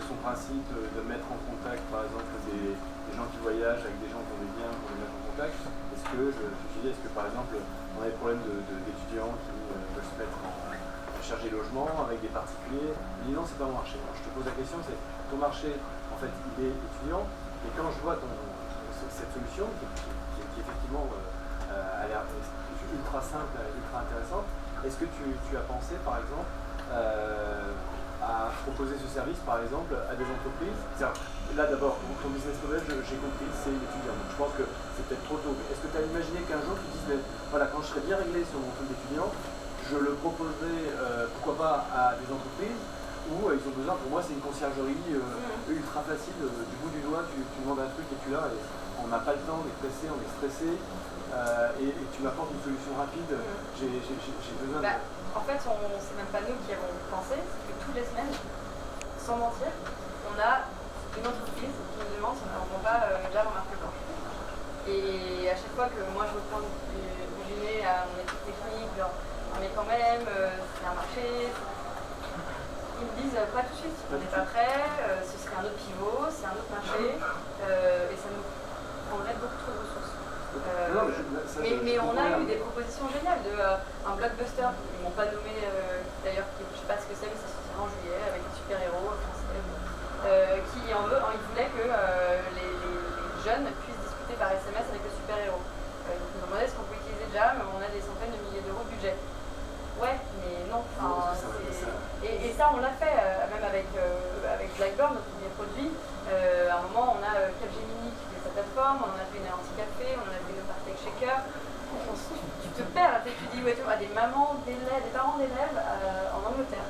son principe de mettre en contact par exemple des gens qui voyagent avec des gens qui ont des biens pour les mettre en contact, est-ce que par exemple on a des problèmes d'étudiants qui veulent se mettre à chercher logement avec des particuliers, il dit non c'est pas mon marché. Alors, je te pose la question, c'est ton marché en fait il est étudiant et quand je vois cette solution qui effectivement a l'air ultra simple, ultra intéressante, est-ce que tu as pensé par exemple à proposer ce service, par exemple, à des entreprises? Là, d'abord, ton business model, j'ai compris, c'est l'étudiant. Donc, je pense que c'est peut-être trop tôt. Mais est-ce que tu as imaginé qu'un jour, tu dises, voilà, quand je serai bien réglé sur mon truc d'étudiant, je le proposerai, pourquoi pas, à des entreprises où ils ont besoin, pour moi, c'est une conciergerie ultra facile, du bout du doigt, tu demandes un truc et tu l'as, et on n'a pas le temps, on est pressé, on est stressé, et tu m'apportes une solution rapide, j'ai besoin de... En fait, c'est même pas nous qui avons pensé, c'est que toutes les semaines, sans mentir, on a une entreprise qui nous demande si on ne vend pas Jam en marque blanche. Et à chaque fois que moi je reprends du dîner à mon équipe technique, genre, mais quand même, c'est un marché, ils me disent pas tout de suite, on n'est pas prêt, ce serait un autre pivot, c'est un autre marché, et ça nous prendrait beaucoup trop de ressources. Mais on a eu des propositions géniales un blockbuster, ils m'ont pas nommé d'ailleurs, je sais pas ce que c'est, mais ça sortira en juillet avec un super-héros français qui ils voulaient que les jeunes puissent discuter par SMS avec le super-héros. Donc ils nous demandaient ce qu'on peut utiliser déjà, mais on a des centaines de milliers d'euros de budget. Ouais, mais non. Et ça on l'a fait, même avec Blackburn, notre premier produit. À un moment on a Capgemini qui fait sa plateforme, on en a fait une anti-café, on en a fait une Partech Shaker. Tu te perds, tu dis ouais, tu vois, des mamans, des parents d'élèves en Angleterre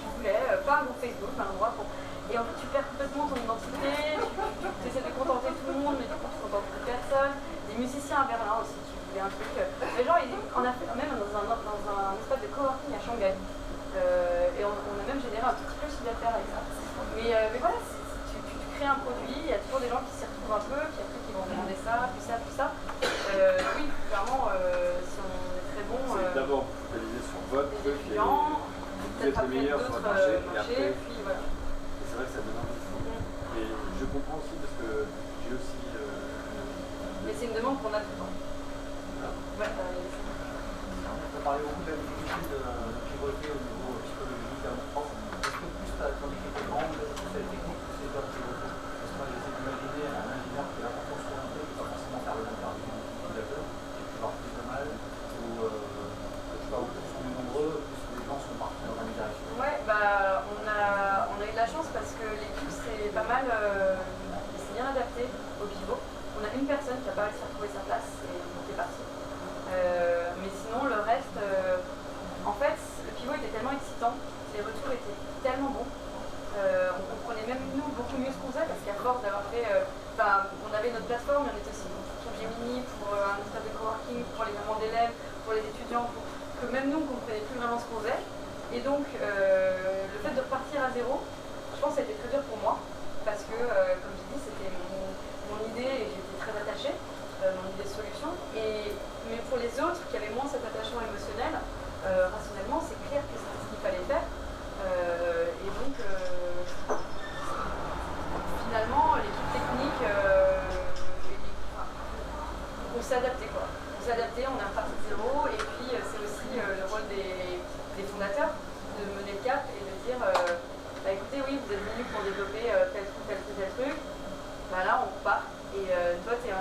qui voulaient pas un groupe Facebook, mais un endroit pour... Et en fait tu perds complètement ton identité, tu essaies de contenter tout le monde, mais du coup tu ne contentes plus personne. Des musiciens à Berlin aussi qui voulaient un truc. Les gens, on a fait même dans un espace de coworking à Shanghai. Et on a même généré un tout petit peu de chiffre d'affaires avec ça. Mais voilà, tu crées un produit, il y a toujours des gens qui s'y retrouvent un peu, puis après qui vont demander ça, puis ça, puis ça. Oui, clairement, si on est très bon. C'est d'abord focaliser sur votre truc et vous êtes le meilleur sur le marché, et après. Puis voilà. Et c'est vrai que ça donne envie. Et je comprends aussi parce que j'ai aussi. Mais c'est une demande qu'on a tout le temps. Ouais, on a parlé beaucoup de la difficulté de pivoter au niveau psychologique à mon prof. Est-ce que plus ta difficulté grande, c'est la technique que c'est toi de pivoter? Parce que moi j'essaie d'imaginer un ingénieur qui est là pour construire un truc, qui va forcément faire de l'interview utilisateur, qui va avoir plus de mal, ou s'est bien adapté au pivot. On a une personne qui n'a pas réussi à trouver sa place et qui est partie. Mais sinon, le reste, en fait, le pivot était tellement excitant, les retours étaient tellement bons. On comprenait même nous beaucoup mieux ce qu'on faisait parce qu'à force d'avoir fait, on avait notre plateforme, mais on était aussi sur Gemini pour un espace de coworking, pour les mamans d'élèves, pour les étudiants, que même nous on ne comprenait plus vraiment ce qu'on faisait. Et donc le fait de repartir à zéro, je pense que ça a été très dur pour moi parce que, comme j'ai dit, c'était mon idée et j'étais très attachée, mon idée de solution. Mais pour les autres qui avaient moins cet attachement émotionnel, rationnellement, c'est clair que c'était ce qu'il fallait faire. Et donc, finalement, l'équipe technique, on s'est adapté quoi. On s'est adapté, on est reparti de zéro. Et puis, c'est aussi le rôle des fondateurs de mener le cap et de dire écoutez, oui, vous êtes venus pour développer tel truc. Bah là, on repart. Et toi, tu es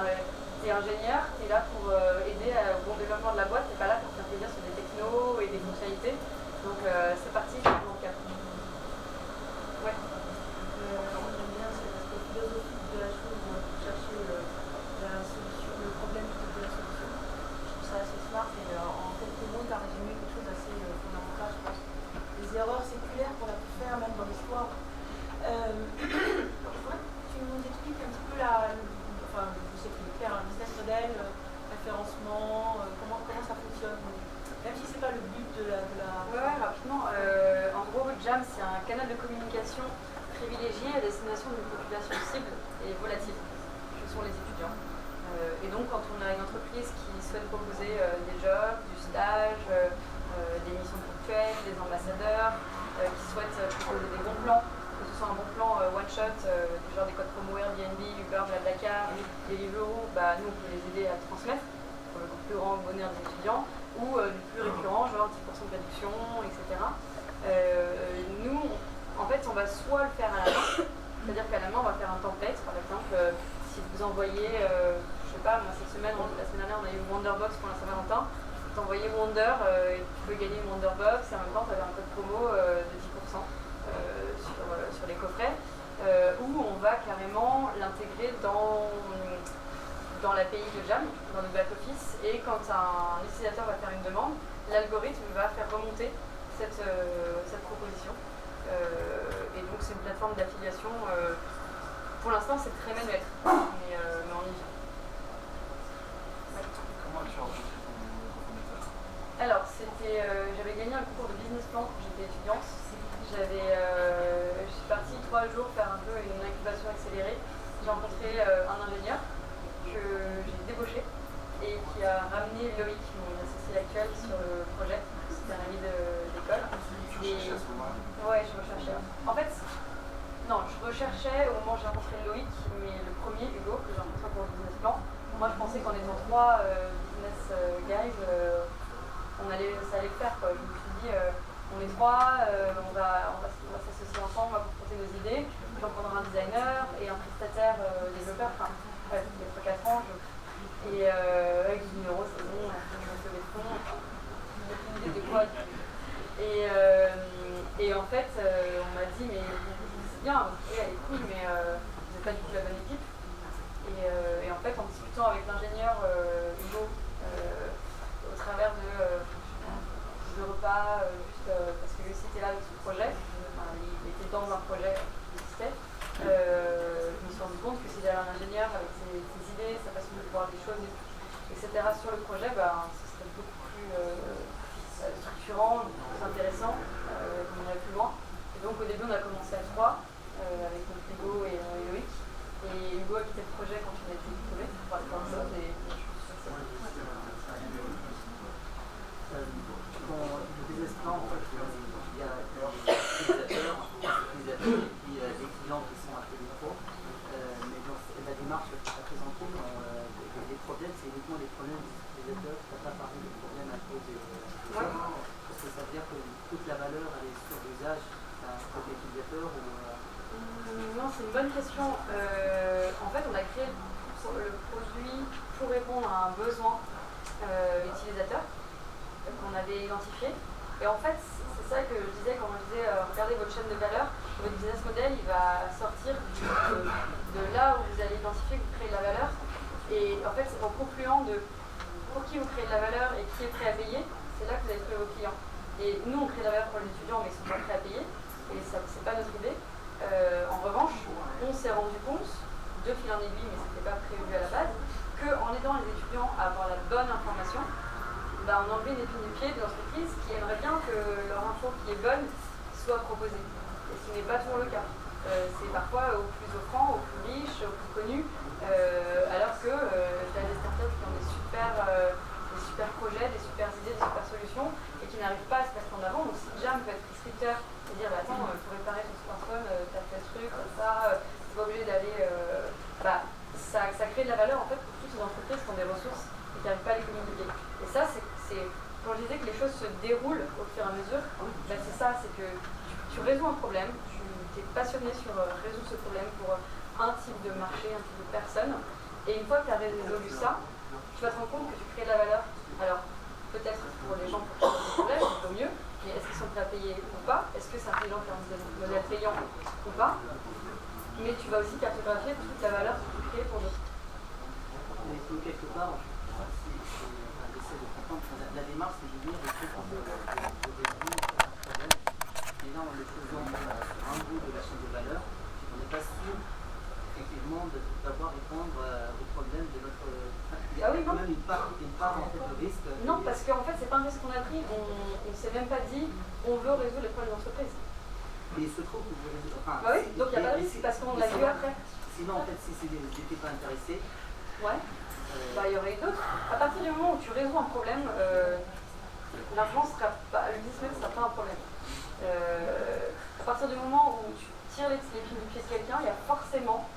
ingénieur, tu es là pour aider au bon développement de la boîte, tu n'es pas là pour faire plaisir sur des technos et des fonctionnalités. Donc c'est parti, c'est le cap. Ouais. J'aime bien cet aspect philosophique de la chose, pour chercher la solution, le problème plutôt que la solution. Je trouve ça assez smart et en quelques mots, tu as résumé quelque chose d'assez fondamental, je pense. Les erreurs séculaires qu'on a pu faire, même dans l'histoire. Tu nous expliques un petit peu je sais que tu veux faire un business model, référencement, comment ça fonctionne. Même si ce n'est pas le but de la... Ouais, rapidement. En gros, Jam, c'est un canal de communication privilégié à destination d'une population cible et volatile, que sont les étudiants. Et donc, quand on a une entreprise qui souhaite proposer des jobs, du stage, des missions ponctuelles, des ambassadeurs, qui souhaitent proposer des bons plans, que ce soit un bon plan one-shot, du genre des codes promo Airbnb, Uber, Blablacar, Deliveroo, nous, on peut les aider à le transmettre pour le plus grand bonheur des étudiants, ou du plus récurrent, genre 10% de réduction, etc. Nous, en fait, on va soit le faire à la main, c'est-à-dire qu'à la main, on va faire un template, par exemple, si vous envoyez, je sais pas, moi cette semaine, la semaine dernière, on a eu Wonderbox pour la Saint-Valentin, vous envoyez Wonder, et tu peux gagner une Wonderbox, et en même temps, tu avais un code promo de 10% sur les coffrets, où on va carrément l'intégrer dans l'API de Jam, dans le back-office, et quand un utilisateur va faire une demande, l'algorithme va faire remonter cette proposition. Et donc c'est une plateforme d'affiliation. Pour l'instant, c'est très manuel, mais on y vient. Ouais. Comment tu as rencontré ton fondateur? Alors, j'avais gagné un concours de business plan quand j'étais étudiante. Je suis partie 3 jours faire un peu une incubation accélérée. J'ai rencontré un ingénieur que j'ai débauché et qui a ramené Loïc, mon associé actuel, sur le projet. C'était un ami d'école. Ouais, je recherchais. En fait, non, je recherchais au moment où j'ai rencontré Loïc, mais le premier, Hugo, que j'ai rencontré pour le business plan. Moi, je pensais qu'en étant 3 business guys, ça allait le faire, quoi. Je me suis dit, on est 3, on va s'associer ensemble, on va confronter nos idées. J'en prendrai un designer et un prestataire développeur. Enfin, ouais, il y a 4 ans. Et avec 10 000 €, c'est bon, je me fais des fonds. J'ai aucune idée de quoi. Et en fait, on m'a dit, mais c'est bien, votre idée elle est cool, mais vous n'êtes pas du tout la bonne équipe. Et en fait, en discutant avec l'ingénieur Hugo, au travers de repas, juste parce que lui aussi était là avec son projet, il était dans un projet qui existait, je me suis rendu compte que c'est derrière un ingénieur avec ses idées, sa façon de voir les choses, etc. sur le projet, ce serait beaucoup plus structurant, plus intéressant, on irait plus loin. Et donc au début on a commencé à 3 avec notre Hugo et Loïc. Et Hugo a quitté le projet quand il a été diplômé pour aller faire autre chose et je suis le business plan, en fait, il y a les utilisateurs et puis les clients qui sont un peu des pros. Mais dans la démarche que tu as présentée, les problèmes, c'est uniquement les problèmes des utilisateurs. Tu n'as pas parlé des problèmes à cause des gens. Parce que ça veut dire que toute la valeur, elle est sur l'usage d'un côté utilisateur ou... Non, c'est une bonne question. En fait, on a créé le produit pour répondre à un besoin utilisateur qu'on avait identifié. Et en fait, c'est ça que je disais quand je disais regardez votre chaîne de valeur. votre business model il va sortir de là où vous allez identifier que vous créez de la valeur. Et en fait, c'est en concluant de pour qui vous créez de la valeur et qui est prêt à payer, c'est là que vous allez trouver vos clients. Et nous, on crée de la valeur pour les étudiants, mais ils sont pas prêts à payer. Et ça, c'est pas notre idée. En revanche, on s'est rendu compte, de fil en aiguille, mais c'était pas prévu à la base, qu'en aidant les étudiants à avoir la bonne information, bah, on enlevait une épine du pied de l'entreprise qui aimerait bien que leur info qui est bonne soit proposée. Et ce n'est pas toujours le cas. C'est parfois aux plus offrants, aux plus riches, aux plus connus, alors que tu as des startups qui ont des super projets, des super idées, des super solutions et qui n'arrivent pas à se mettre en avant. Donc si Jam peut être prescripteur et dire bah, attends, pour réparer ton smartphone, t'as fait ce truc, comme ça, t'es pas obligé d'aller. Ça crée de la valeur en fait pour toutes ces entreprises qui ont des ressources et qui n'arrivent pas à les communiquer. Et ça, c'est quand je disais que les choses se déroulent au fur et à mesure, ben c'est ça, c'est que tu résous un problème, tu es passionné sur résoudre ce problème pour un type de marché, un type de personne, et une fois que tu as résolu ça, tu vas te rendre compte que tu crées de la valeur. Alors, peut-être pour les gens pour qui c'est des problèmes, c'est au mieux, mais est-ce qu'ils sont prêts à payer ou pas? Est-ce que c'est intelligent de faire un modèle payant ou pas? Mais tu vas aussi cartographier toute la valeur que tu crées pour d'autres. Mais quelque part, j'essaie de comprendre la démarche, c'est de dire des trucs de résoudre un problème. Et là, en le faisant sur un bout de la chaîne de valeur, on n'est pas sûr, effectivement, d'avoir répondre aux problèmes de notre. Il y a quand même une part en fait, de risque. Non, parce qu'en fait, c'est pas un risque qu'on a pris. On ne s'est même pas dit on veut résoudre les problèmes d'entreprise. Et il se trouve que vous résoudre. Enfin, bah oui, donc il n'y a pas de risque parce qu'on l'a vu après. Sinon, en fait, si j'étais pas intéressé. Ouais. Bah, il y aurait eu d'autres. À partir du moment où tu résous un problème, l'influence sera pas, le business ne sera pas un problème. À partir du moment où tu tires l'épine du pied de quelqu'un, il y a forcément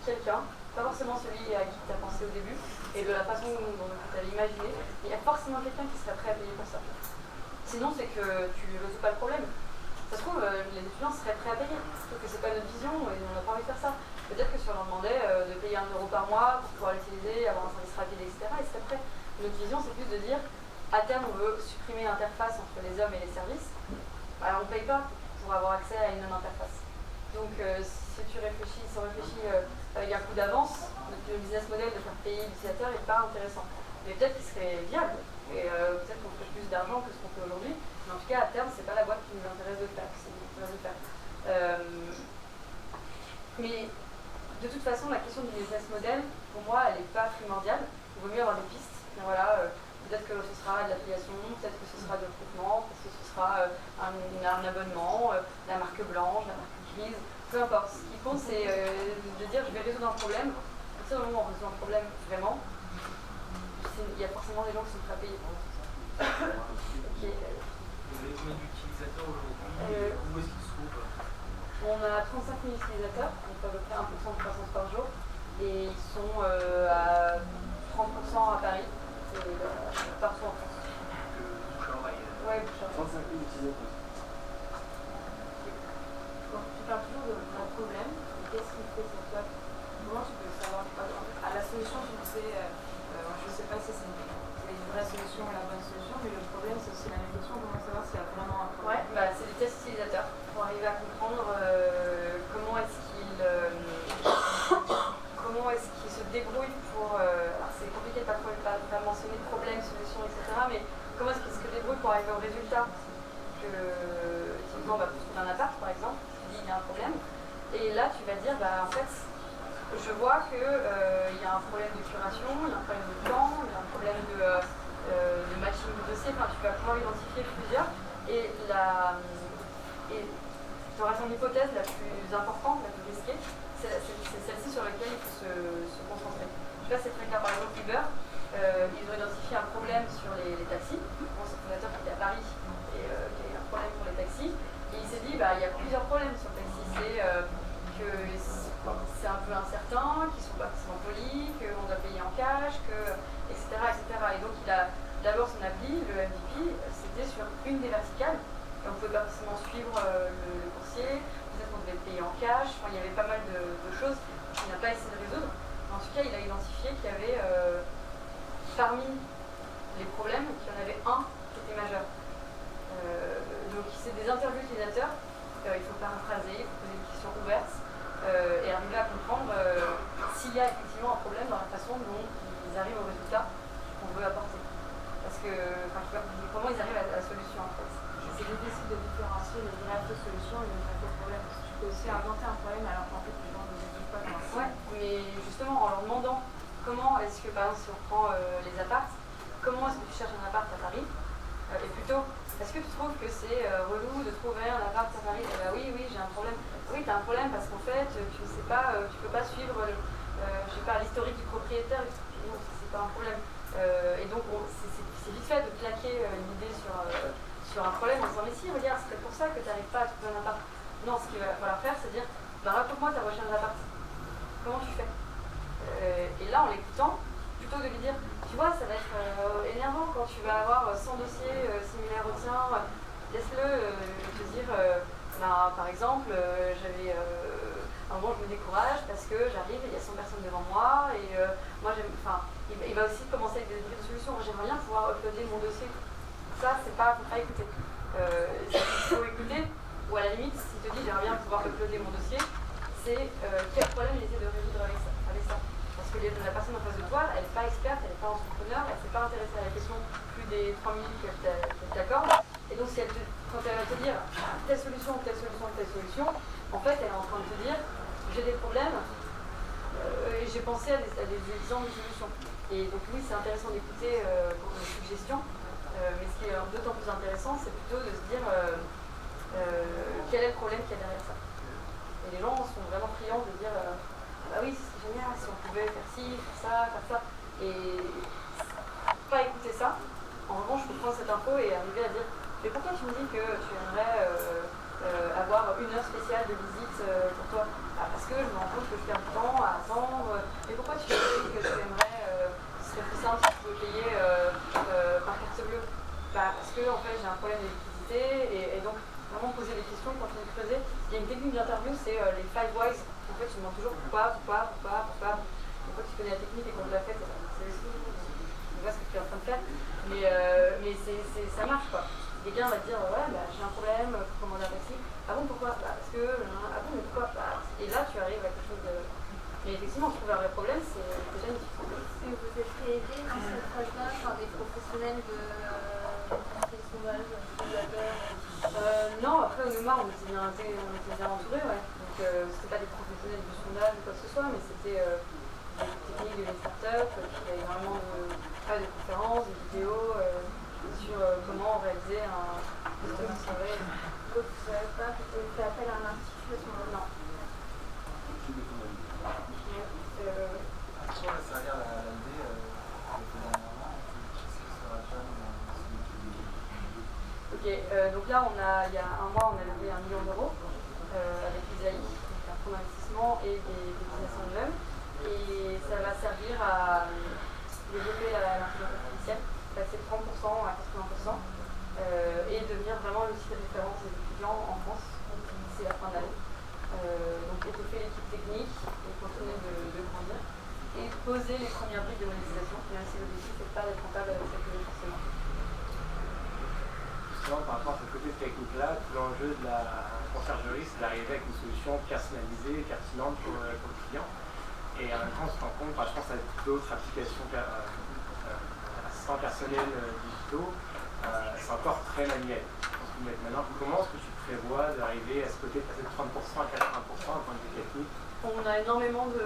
quelqu'un, pas forcément celui à qui tu as pensé au début et de la façon dont tu avais imaginé, il y a forcément quelqu'un qui serait prêt à payer pour ça. Sinon, c'est que tu ne résous pas le problème. Ça se trouve, les étudiants seraient prêts à payer. Sauf que c'est pas notre vision et on n'a pas envie de faire ça. Peut-être que si on leur demandait de payer 1 euro par mois pour pouvoir l'utiliser, avoir un service rapide, etc., ils seraient prêts. Notre vision, c'est plus de dire, à terme, on veut supprimer l'interface entre les hommes et les services. Bah, on ne paye pas pour avoir accès à une même interface. Donc, si on réfléchit avec un coup d'avance, notre business model de faire payer l'utilisateur n'est pas intéressant. Mais peut-être qu'il serait viable. Et peut-être qu'on ferait plus d'argent que ce qu'on fait aujourd'hui. Mais en tout cas, à terme, c'est pas la boîte qui nous intéresse de faire. Mais de toute façon, la question du business model, pour moi, elle n'est pas primordiale. Il vaut mieux avoir des pistes. Mais voilà, peut-être que ce sera de l'affiliation, peut-être que ce sera de recrutement, peut-être que ce sera un abonnement, la marque blanche, la marque grise, peu importe. Ce qui compte, c'est de dire je vais résoudre un problème. À partir du moment où on résout un problème vraiment, il y a forcément des gens qui sont prêts à payer. Okay. Vous avez combien d'utilisateurs aujourd'hui? Où est-ce qu'ils se trouvent? On a 35 000 utilisateurs, donc à peu près 1% de croissance par jour, et ils sont à 30% à Paris et partout en France. Bouche à oreille. Ouais, bouche à oreille. 35 000 utilisateurs. Quand tu parles toujours d'un problème, qu'est-ce qui fait cette toi? Comment tu peux savoir? À la solution, tu disais, je ne sais pas si c'est une vraie solution ou la bonne solution, mais le problème, c'est aussi la réflexion. Comment savoir s'il y a vraiment un problème? Ouais, bah, c'est des tests utilisateurs pour arriver à comprendre comment est-ce qu'ils se débrouillent pour. Alors c'est compliqué de pas mentionner problème, solution, etc. Mais comment est-ce qu'ils se débrouillent pour arriver au résultat typiquement, pour trouver un appart par exemple, tu dis il y a un problème, et là tu vas dire en fait je vois qu'il y a un problème de curation, il y a un problème de temps, il y a un problème de matching de dossier, enfin tu vas pouvoir identifier plusieurs, et tu auras ton hypothèse la plus importante, la plus risquée, c'est celle-ci sur laquelle il faut se concentrer. Là c'est très clair, par exemple Uber, ils ont identifié un problème sur les taxis, c'est un fondateur qui était à Paris et qui a eu un problème pour les taxis, et il s'est dit il y a plusieurs problèmes sur le taxi, c'est que c'est un peu incertain, qu'ils ne sont pas forcément polis, qu'on doit payer en cash, etc., etc. Et donc il a d'abord son appli, le MVP, c'était sur une des verticales. Et on ne pouvait pas forcément suivre le coursier, peut-être qu'on devait payer en cash, il y avait pas mal de choses qu'il n'a pas essayé de résoudre. Mais en tout cas, il a identifié qu'il y avait parmi les problèmes, qu'il y en avait un qui était majeur. Donc c'est des interviews utilisateurs, il faut paraphraser, il faut poser ouvertes et arriver à comprendre s'il y a effectivement un problème dans la façon dont ils arrivent au résultat qu'on veut apporter. Parce que, comment ils arrivent à la solution en fait. C'est difficile de différencier les vraies solutions et les vrais problèmes. Parce que tu peux aussi inventer un problème alors qu'en fait les gens ne le disent pas. Ouais, mais justement en leur demandant comment est-ce que, par exemple, si on prend les apparts, comment est-ce que tu cherches un appart à Paris et plutôt, est-ce que tu trouves que c'est relou de trouver un appart à Paris? Oui, j'ai un problème. Oui, tu as un problème parce qu'en fait, tu ne sais pas, tu peux pas suivre l'historique du propriétaire. Non, c'est pas un problème. Et donc, c'est vite fait de claquer une idée sur un problème en disant mais si, regarde, c'est pour ça que tu n'arrives pas à trouver un appart. Non, ce qu'il va falloir faire, c'est dire raconte-moi ta recherche d'appart. Comment tu fais? Et là, en l'écoutant, plutôt de lui dire tu vois, ça va être énervant quand tu vas avoir 100 dossiers similaires au tien, laisse-le te dire par exemple, j'avais un moment je me décourage parce que j'arrive et il y a 100 personnes devant moi et moi il va aussi commencer avec des solutions. J'aimerais bien pouvoir uploader mon dossier. Ça, c'est pas, faut pas écouter. Il faut écouter, ou à la limite, s'il te dit j'aimerais bien pouvoir uploader mon dossier, c'est quel problème il essaie de résoudre avec ça. Parce que la personne en face de toi, elle n'est pas experte, elle n'est pas entrepreneur, elle ne s'est pas intéressée à la question plus des 3 minutes qu'elle t'accorde. Et donc, quand elle va te dire telle solution, en fait, elle est en train de te dire j'ai des problèmes et j'ai pensé à des exemples de solutions. Et donc, oui, c'est intéressant d'écouter pour une suggestion, mais ce qui est d'autant plus intéressant, c'est plutôt de se dire quel est le problème qu'il y a derrière ça. Et les gens sont vraiment friands de dire bah oui, c'est génial, si on pouvait faire ci, faire ça. Et pas écouter ça. En revanche, je peux prendre cette info et arriver à dire mais pourquoi tu me dis que tu aimerais avoir une heure spéciale de visite pour toi? Parce que je me rends compte que je perds du temps à attendre. Mais pourquoi tu me dis que tu aimerais ce serait plus simple si tu pouvais payer par carte bleue? Parce que en fait j'ai un problème de liquidité et donc vraiment poser des questions, continuer de creuser. Il y a une technique d'interview, c'est les 5 whys. En fait, tu demandes toujours pourquoi. Une fois que tu connais la technique et qu'on l'a faite, tu vois ce que tu es en train de faire. Mais ça marche quoi. Quelqu'un va te dire ouais, j'ai un problème, faut commander un taxi. Ah bon, pourquoi? Parce que. Ah bon, mais pourquoi? Et là, tu arrives à quelque chose de. Mais effectivement, trouver un vrai problème, c'est déjà une difficulté. Et vous êtes fait aider dans cette phase-là par des professionnels de santé sauvage, non, après au Noumar, on était bien entourés, ouais. Donc c'était pas des professionnels du sondage ou quoi que ce soit, mais c'était des techniques de start-up, il y a énormément de conférences, de vidéos sur comment réaliser un système de survey. Donc vous savez pas que vous avez fait appel à un institut à ce moment-là? Non. Sur le salaire à l'ALD, dernièrement, qu'est-ce que ça va faire? Ok, donc là, il y a un mois, on a levé 1 million d'euros avec l'ISAI, donc un fonds d'investissement et des business angels. Et ça va servir à développer l'intelligence artificielle, passer de 30% à 80% et devenir vraiment le site de référence des étudiants en France d'ici la fin de l'année. Donc étoffer l'équipe technique et continuer de grandir et poser les premières briques de monétisation, même si l'objectif n'est pas d'être rentable avec cette levée forcément. Par rapport à ce côté technique-là, tout l'enjeu de la conciergerie, c'est d'arriver avec une solution personnalisée et pertinente pour le client. Et en même temps, on se rend compte, je pense à d'autres applications assistants personnels digitaux, c'est encore très manuel. Maintenant, comment est-ce que tu prévois d'arriver à ce côté de passer de 30% à 80% en point de vue technique? On a énormément de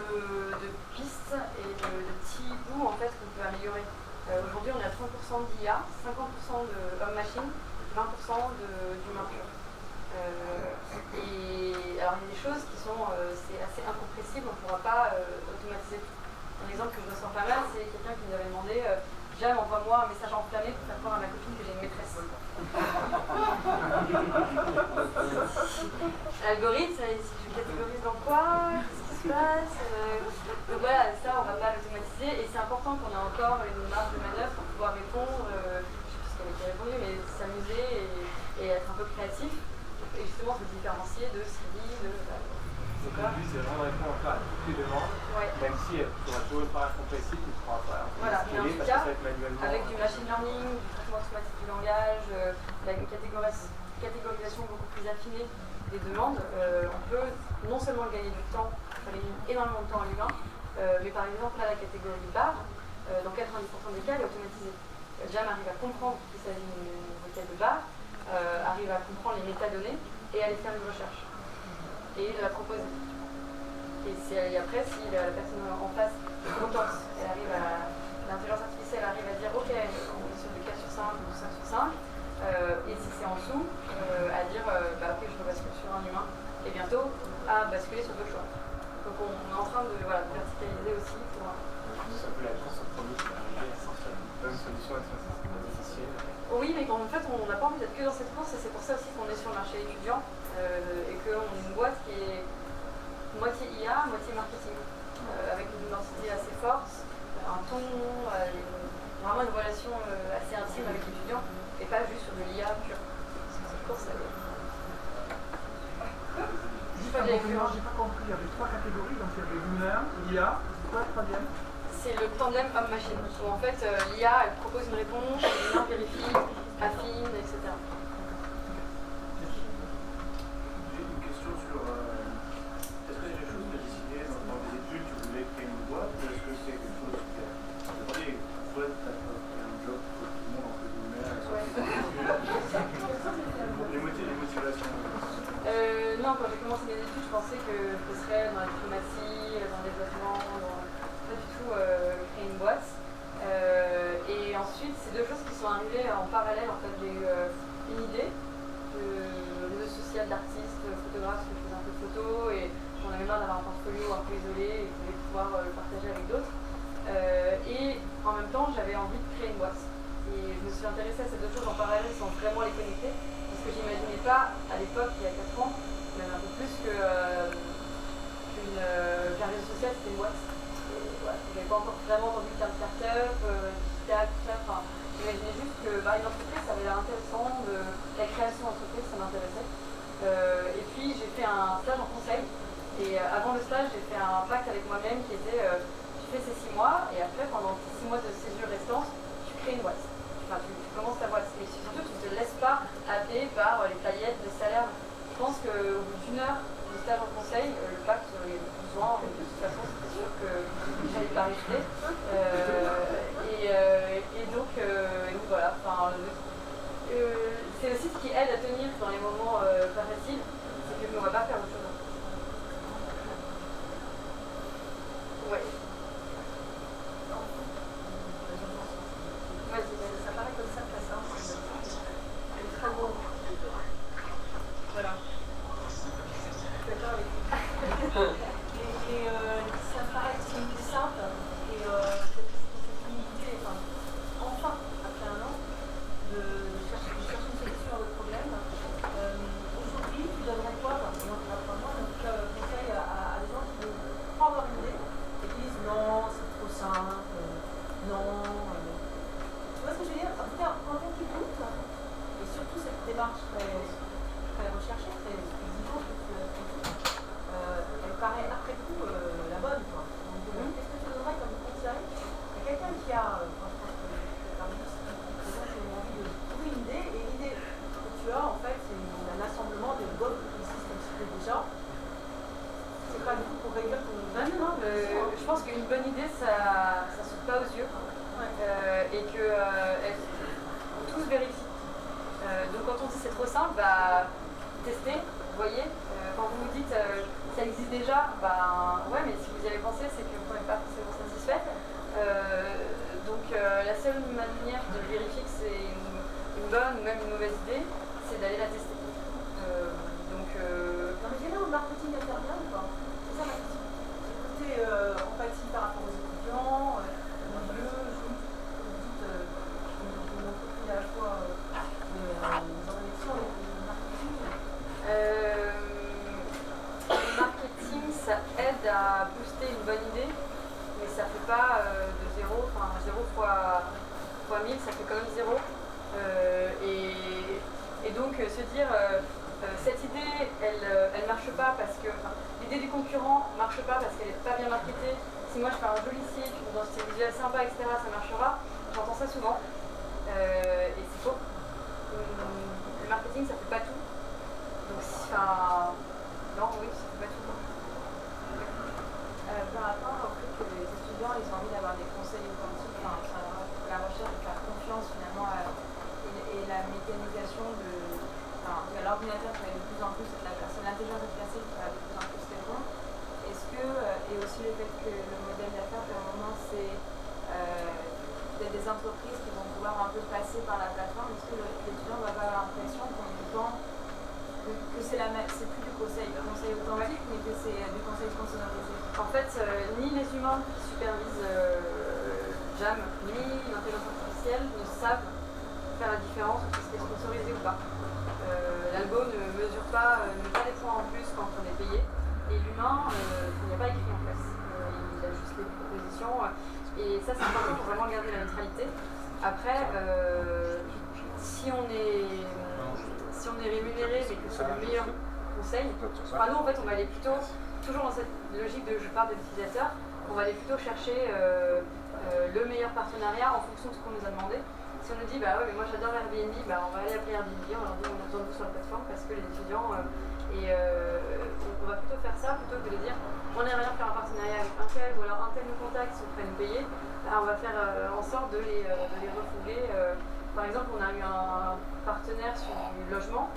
pistes et de petits bouts en fait qu'on peut améliorer. Aujourd'hui, on a 30% d'IA, 50% de homme-machine, 20% d'humain pur. Et alors il y a des choses qui sont c'est assez incompressible, on ne pourra pas automatiser tout. Un exemple que je ressens pas mal, c'est quelqu'un qui nous avait demandé Jam, envoie-moi un message enflammé pour faire croire à ma copine que j'ai une maîtresse. L'algorithme, je catégorise dans quoi? Qu'est-ce qui se passe? Donc voilà, ça on ne va pas l'automatiser et c'est important qu'on ait encore une marge de manœuvre pour pouvoir répondre. Je ne sais plus ce qu'elle avait répondu, mais s'amuser et être un peu créatif et justement se différencier de Siri, de. Donc le but c'est vraiment répondre à toutes les demandes, même si tu auras toujours une part incompressible, tu ne pourras pas mais en tout parce cas, que ça va être manuellement. avec du machine learning, du traitement automatique du langage, la catégorisation beaucoup plus affinée des demandes, on peut non seulement gagner du temps, ça gagne énormément de temps à l'humain, mais par exemple là la catégorie bar, dans 90% des cas elle est automatisée. Jam arrive à comprendre qu'il s'agit d'une requête de bar, arrive à comprendre les métadonnées et à aller faire une recherche et de la proposer. Et après, si la personne en face est contente, l'intelligence artificielle arrive à dire ok, on est sur du 4 sur 5 ou 5 sur 5, et si c'est en dessous, à dire bah, ok, je rebascule sur un humain, et bientôt à basculer sur d'autres choix. Donc on est en train de verticaliser aussi pour. C'est un peu la course au premier qui va arriver à sortir une bonne solution artificielle. Oui, mais en fait, on n'a pas envie d'être que dans cette course, et c'est pour ça aussi qu'on est sur le marché étudiant, et qu'on est une boîte qui est moitié IA, moitié marketing, avec une identité assez forte, un ton, vraiment une relation assez intime avec l'étudiant, et pas juste sur de l'IA pure. Parce que cette course, elle est. J'ai pas compris, il y avait 3 catégories, donc il y avait l'humain, l'IA, c'est quoi le troisième? C'est le tandem homme-machine, où en fait l'IA elle propose une réponse, l'humain vérifie, affine, etc. J'ai une question sur est-ce que c'est quelque chose que tu as décidé dans tes études, tu voulais créer une boîte, ou est-ce que c'est quelque chose qui a. Attendez, soit tu as fait un job pour tout le monde entre guillemets, les motivations. Non, quand j'ai commencé mes études, je pensais que je serais dans la diplomatie, dans le développement, pas du tout créer une boîte. Et ensuite, c'est deux choses qui sont arrivées en parallèle. En fait, j'ai eu une idée de réseau social d'artistes, photographes, parce que je faisais un peu de photo et j'en avais marre d'avoir un portfolio un peu isolé et je voulais pouvoir le partager avec d'autres. Et en même temps, j'avais envie de créer une boîte. Et je me suis intéressée à ces deux choses en parallèle sans vraiment les connecter. Parce que j'imaginais pas, à l'époque, il y a 4 ans, même un peu plus, qu'un réseau social c'était une boîte. Ouais, j'avais pas encore vraiment entendu le terme start-up, digital, tout ça. Enfin, j'imaginais juste que une entreprise, ça avait l'air intéressant, la création d'entreprise, ça m'intéressait. Et puis j'ai fait un stage en conseil. Et avant le stage, j'ai fait un pacte avec moi-même qui était tu fais ces 6 mois, et après, pendant tes 6 mois de césure restante, tu crées une boîte. Enfin, tu commences ta boîte. Et surtout, tu ne te laisses pas happer par les paillettes, les salaires. Je pense qu'au bout d'1 heure de stage en conseil, le pacte aurait besoin, de toute façon, c'était sûr que j'allais pas rester. Et donc voilà. Enfin, c'est aussi ce qui aide à tenir dans les moments pas faciles, c'est que je ne me vois pas faire autre chose. Ouais. Ça paraît comme ça très simple. Elle est très beau. Voilà. D'accord avec vous. Ça paraît simple et cette humilité, enfin, après 1 an, de chercher une solution à votre problème. Aujourd'hui, tu donnerais quoi, moi, en tout cas, conseil à des gens qui veulent prendre leur idée et qui disent non, c'est trop simple, non. Tu vois ce que je veux dire? En tout cas, quand on t'écoute, et surtout cette démarche très recherchée, très exigeante que tu as, elle paraît après coup la bonne. Quoi. Donc, qu'est-ce que tu donnerais comme conseil à quelqu'un qui a, je pense que parmi nous, des gens qui ont envie de trouver une idée, et l'idée que tu as, en fait, c'est un assemblement de blocs qui existent un petit peu déjà. C'est pas du tout pour réduire ton. Non, je pense qu'une bonne idée, ça saute pas aux yeux. Et que tous vérifient. Donc quand on dit c'est trop simple, testez, voyez. Quand vous vous dites ça existe déjà, ouais, mais si vous y avez pensé, c'est que vous n'êtes pas forcément satisfait. Donc la seule manière de vérifier que c'est une bonne ou même une mauvaise idée, c'est d'aller la tester. Non mais c'est là où le marketing intervient ou pas? C'est ça ma question. C'est côté empathie par rapport aux étudiants, à la fois les organisations et le marketing. Le marketing, ça aide à booster une bonne idée, mais ça ne fait pas de 0, enfin 0 fois 1000, ça fait quand même 0. Et donc se dire cette idée, elle marche pas parce que l'idée du concurrent marche pas parce qu'elle n'est pas bien marketée. Si moi je fais un joli site, une identité visuelle sympa, etc., ça marchera. J'entends ça souvent. Et c'est faux. marketing, ça fait pas tout. Donc, enfin, non, oui, ça fait pas tout. Par rapport au fait que les étudiants ils ont envie d'avoir des conseils authentiques, la recherche de faire confiance finalement et la mécanisation l'ordinateur qui va de plus en plus être la personne, l'intelligence artificielle qui va de plus en plus se répondre. Est-ce que, et aussi le fait que le modèle d'affaires pour le moment c'est des entreprises qui vont vouloir un peu passer par la plateforme, est-ce que l'étudiant va avoir l'impression qu'on lui vend que c'est plus du conseil authentique, mais que c'est du conseil sponsorisé? En fait, ni les humains qui supervisent Jam, ni l'intelligence artificielle ne savent faire la différence entre ce qui est sponsorisé ou pas. L'algo ne mesure pas, ne met pas des points en plus quand on est payé, et l'humain, il n'y a pas écrit en face. Il a juste les propositions, et ça c'est important pour vraiment garder la neutralité. Après, si on est rémunéré mais que c'est le meilleur conseil, enfin, nous en fait on va aller plutôt, toujours dans cette logique de je parle de l'utilisateur, on va aller plutôt chercher le meilleur partenariat en fonction de ce qu'on nous a demandé. Si on nous dit bah ouais mais moi j'adore Airbnb, bah on va aller appeler Airbnb, on leur dit on a besoin de vous sur la plateforme parce que les étudiants on va plutôt faire ça plutôt que de dire on aimerait bien faire un partenariat avec un tel ou alors un tel nous contacte si on fait nous payer, on va faire en sorte de les refouler. Par exemple, on a eu un partenaire sur du logement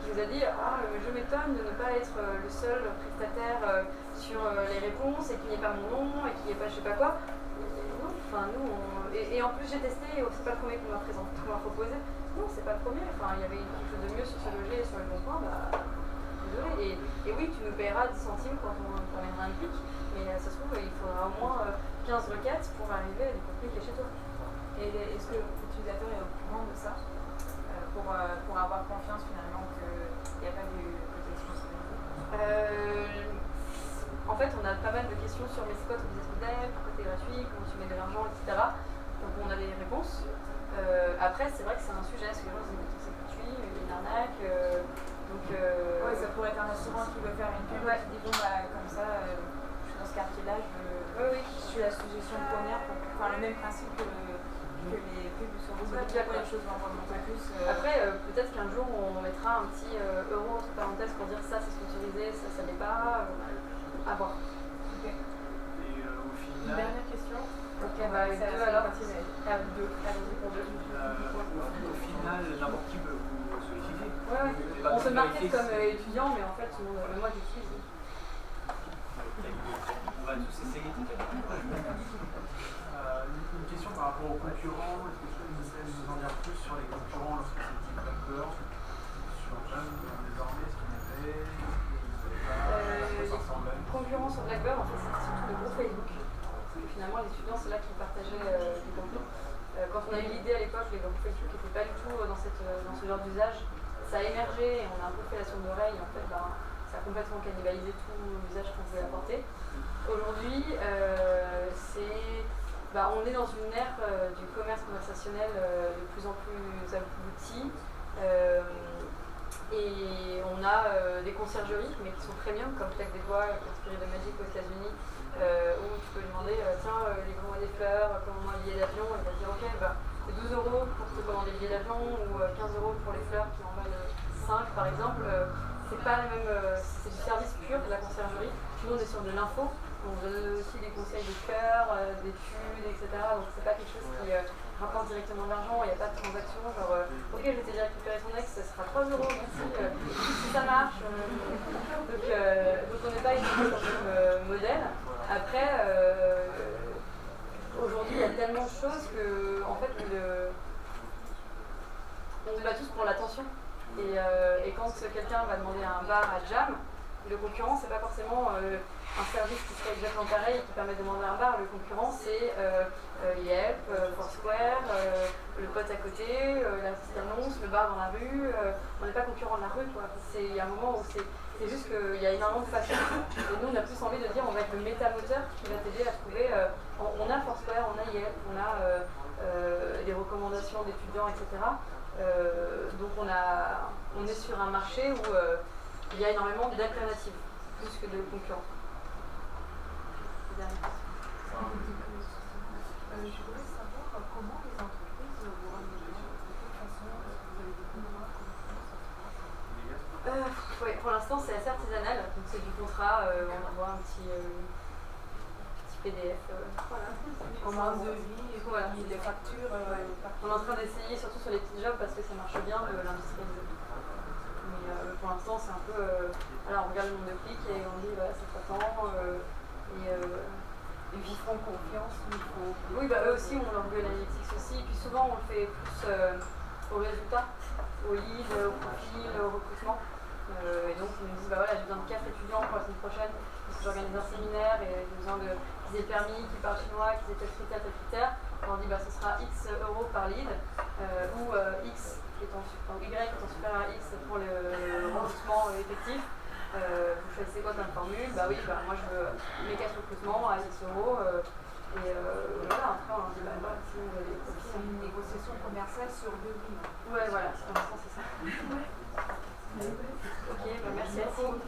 qui nous a dit je m'étonne de ne pas être le seul prestataire sur les réponses et qu'il n'y ait pas mon nom et qu'il n'y ait pas je sais pas quoi. Et en plus j'ai testé et c'est pas le premier qu'on m'a proposé. Non, c'est pas le premier. Enfin, il y avait quelque chose de mieux sur ce loger et sur le bon point. Désolé. Et oui, tu nous paieras 10 centimes quand on t'amènera un clic, mais ça se trouve il faudra au moins 15 requêtes pour arriver à du contenu qui est chez toi. Et est-ce que l'utilisateur est au courant de ça pour avoir confiance finalement qu'il n'y a pas du côté sponsorisé? En fait, on a pas mal de questions sur mais c'est quoi ton business model, pourquoi t'es gratuit, comment tu mets de l'argent, etc. Donc on a des réponses. Après, c'est vrai que c'est un sujet, parce que les gens se disent c'est gratuit, une arnaque. Ouais, ça pourrait être un restaurant qui veut faire une pub qui dit bon bah comme ça, je suis dans ce quartier-là, je suis la suggestion première pour le même principe que les pubs sur Google, déjà pour les choses environnementales plus. Après, peut-être qu'un jour on mettra un petit euro entre parenthèses pour dire ça c'est sponsorisé, ça l'est pas. À voir. Okay. Et au final. Une dernière question. Ok, bah deux alors. Deux. Allez-y pour deux. Au final, n'importe qui peut vous solliciter. Ouais. On se market comme étudiant, mais en fait, moi j'utilise. On va tous essayer. Une question par rapport aux concurrents. Est-ce que tu peux nous en dire plus sur les concurrents lorsque c'est type Blackbird, sur Jam désormais, ce qu'il y avait? Concurrence sur Blackbird, en fait, c'est surtout le groupe Facebook. Parce que finalement, les étudiants, c'est là qu'ils partageaient du contenu. Quand on a eu l'idée à l'époque, les groupes Facebook n'étaient pas du tout dans ce genre d'usage. Ça a émergé et on a un peu fait la sourde oreille. En fait, ça a complètement cannibalisé tout l'usage qu'on pouvait apporter. Aujourd'hui, on est dans une ère du commerce conversationnel de plus en plus abouti. Et on a des conciergeries, mais qui sont premium, comme Claque des Doigts, inspiré de Magic aux États-Unis, où tu peux lui demander livre-moi des fleurs, commande-moi un billet d'avion, et il va te dire ok, c'est 12 € pour te commander le billet d'avion, ou 15 € pour les fleurs qui en valent 5 par exemple. C'est pas le même, c'est du service pur de la conciergerie. Nous on est sur de l'info, on donne aussi des conseils de cœur, d'études, etc. Donc c'est pas quelque chose qui rapporte directement de l'argent, il n'y a pas de transaction, genre ok je vais t'aider à récupérer ton ex, ça sera 3 €, merci, si ça marche. Donc on n'est pas ici sur le même modèle. Après, aujourd'hui il y a tellement de choses que en fait on se bat tous pour l'attention. Et quand quelqu'un va demander un bar à Jam, le concurrent c'est pas forcément un service qui serait exactement pareil et qui permet de demander un bar. Le concurrent c'est Yelp, Foursquare, le pote à côté, la petite annonce, le bar dans la rue. On n'est pas concurrent de la rue quoi. Il y a un moment où c'est juste qu'il y a énormément de façons. Et nous on a plus envie de dire on va être le métamoteur qui va t'aider à trouver. On a Foursquare, on a Yelp, on a des recommandations d'étudiants, etc. Donc on est sur un marché où il y a énormément d'alternatives, plus que de concurrents. Je voudrais savoir comment les entreprises vous ramènent. De quelle façon vous avez des contrats, comment ça se Ouais, pour l'instant c'est assez artisanal, donc c'est du contrat, on envoie un petit PDF, voilà. Commande de vie, et Voilà. les factures. Ouais. On est en train d'essayer, surtout sur les petits jobs, parce que ça marche bien, de l'industrialiser. Mais pour l'instant c'est un peu, alors on regarde le nombre de clics et on dit voilà, c'est pas tant, Et puis ils font confiance. Oui, bah eux aussi, on leur Google Analytics aussi. Et puis souvent, on le fait plus au résultat, au lead, au profil, au recrutement. Et donc, ils nous disent, bah voilà, j'ai besoin de 4 étudiants pour la semaine prochaine, parce que j'organise un séminaire et j'ai besoin qu'ils aient le permis, qu'ils parlent chinois, qu'ils aient tel critère. On dit, bah ce sera X euros par lead, ou X qui est Y qui est en supérieur à X pour le recrutement effectif. Vous choisissez quoi comme formule? Bah oui, bah moi je veux mes 4 recrutements à X euros. Voilà, après on dit bah voilà, si vous avez des profils. C'est une négociation commerciale sur 2 vies. Ouais, voilà, pour l'instant c'est ça. Ok, bah merci beaucoup.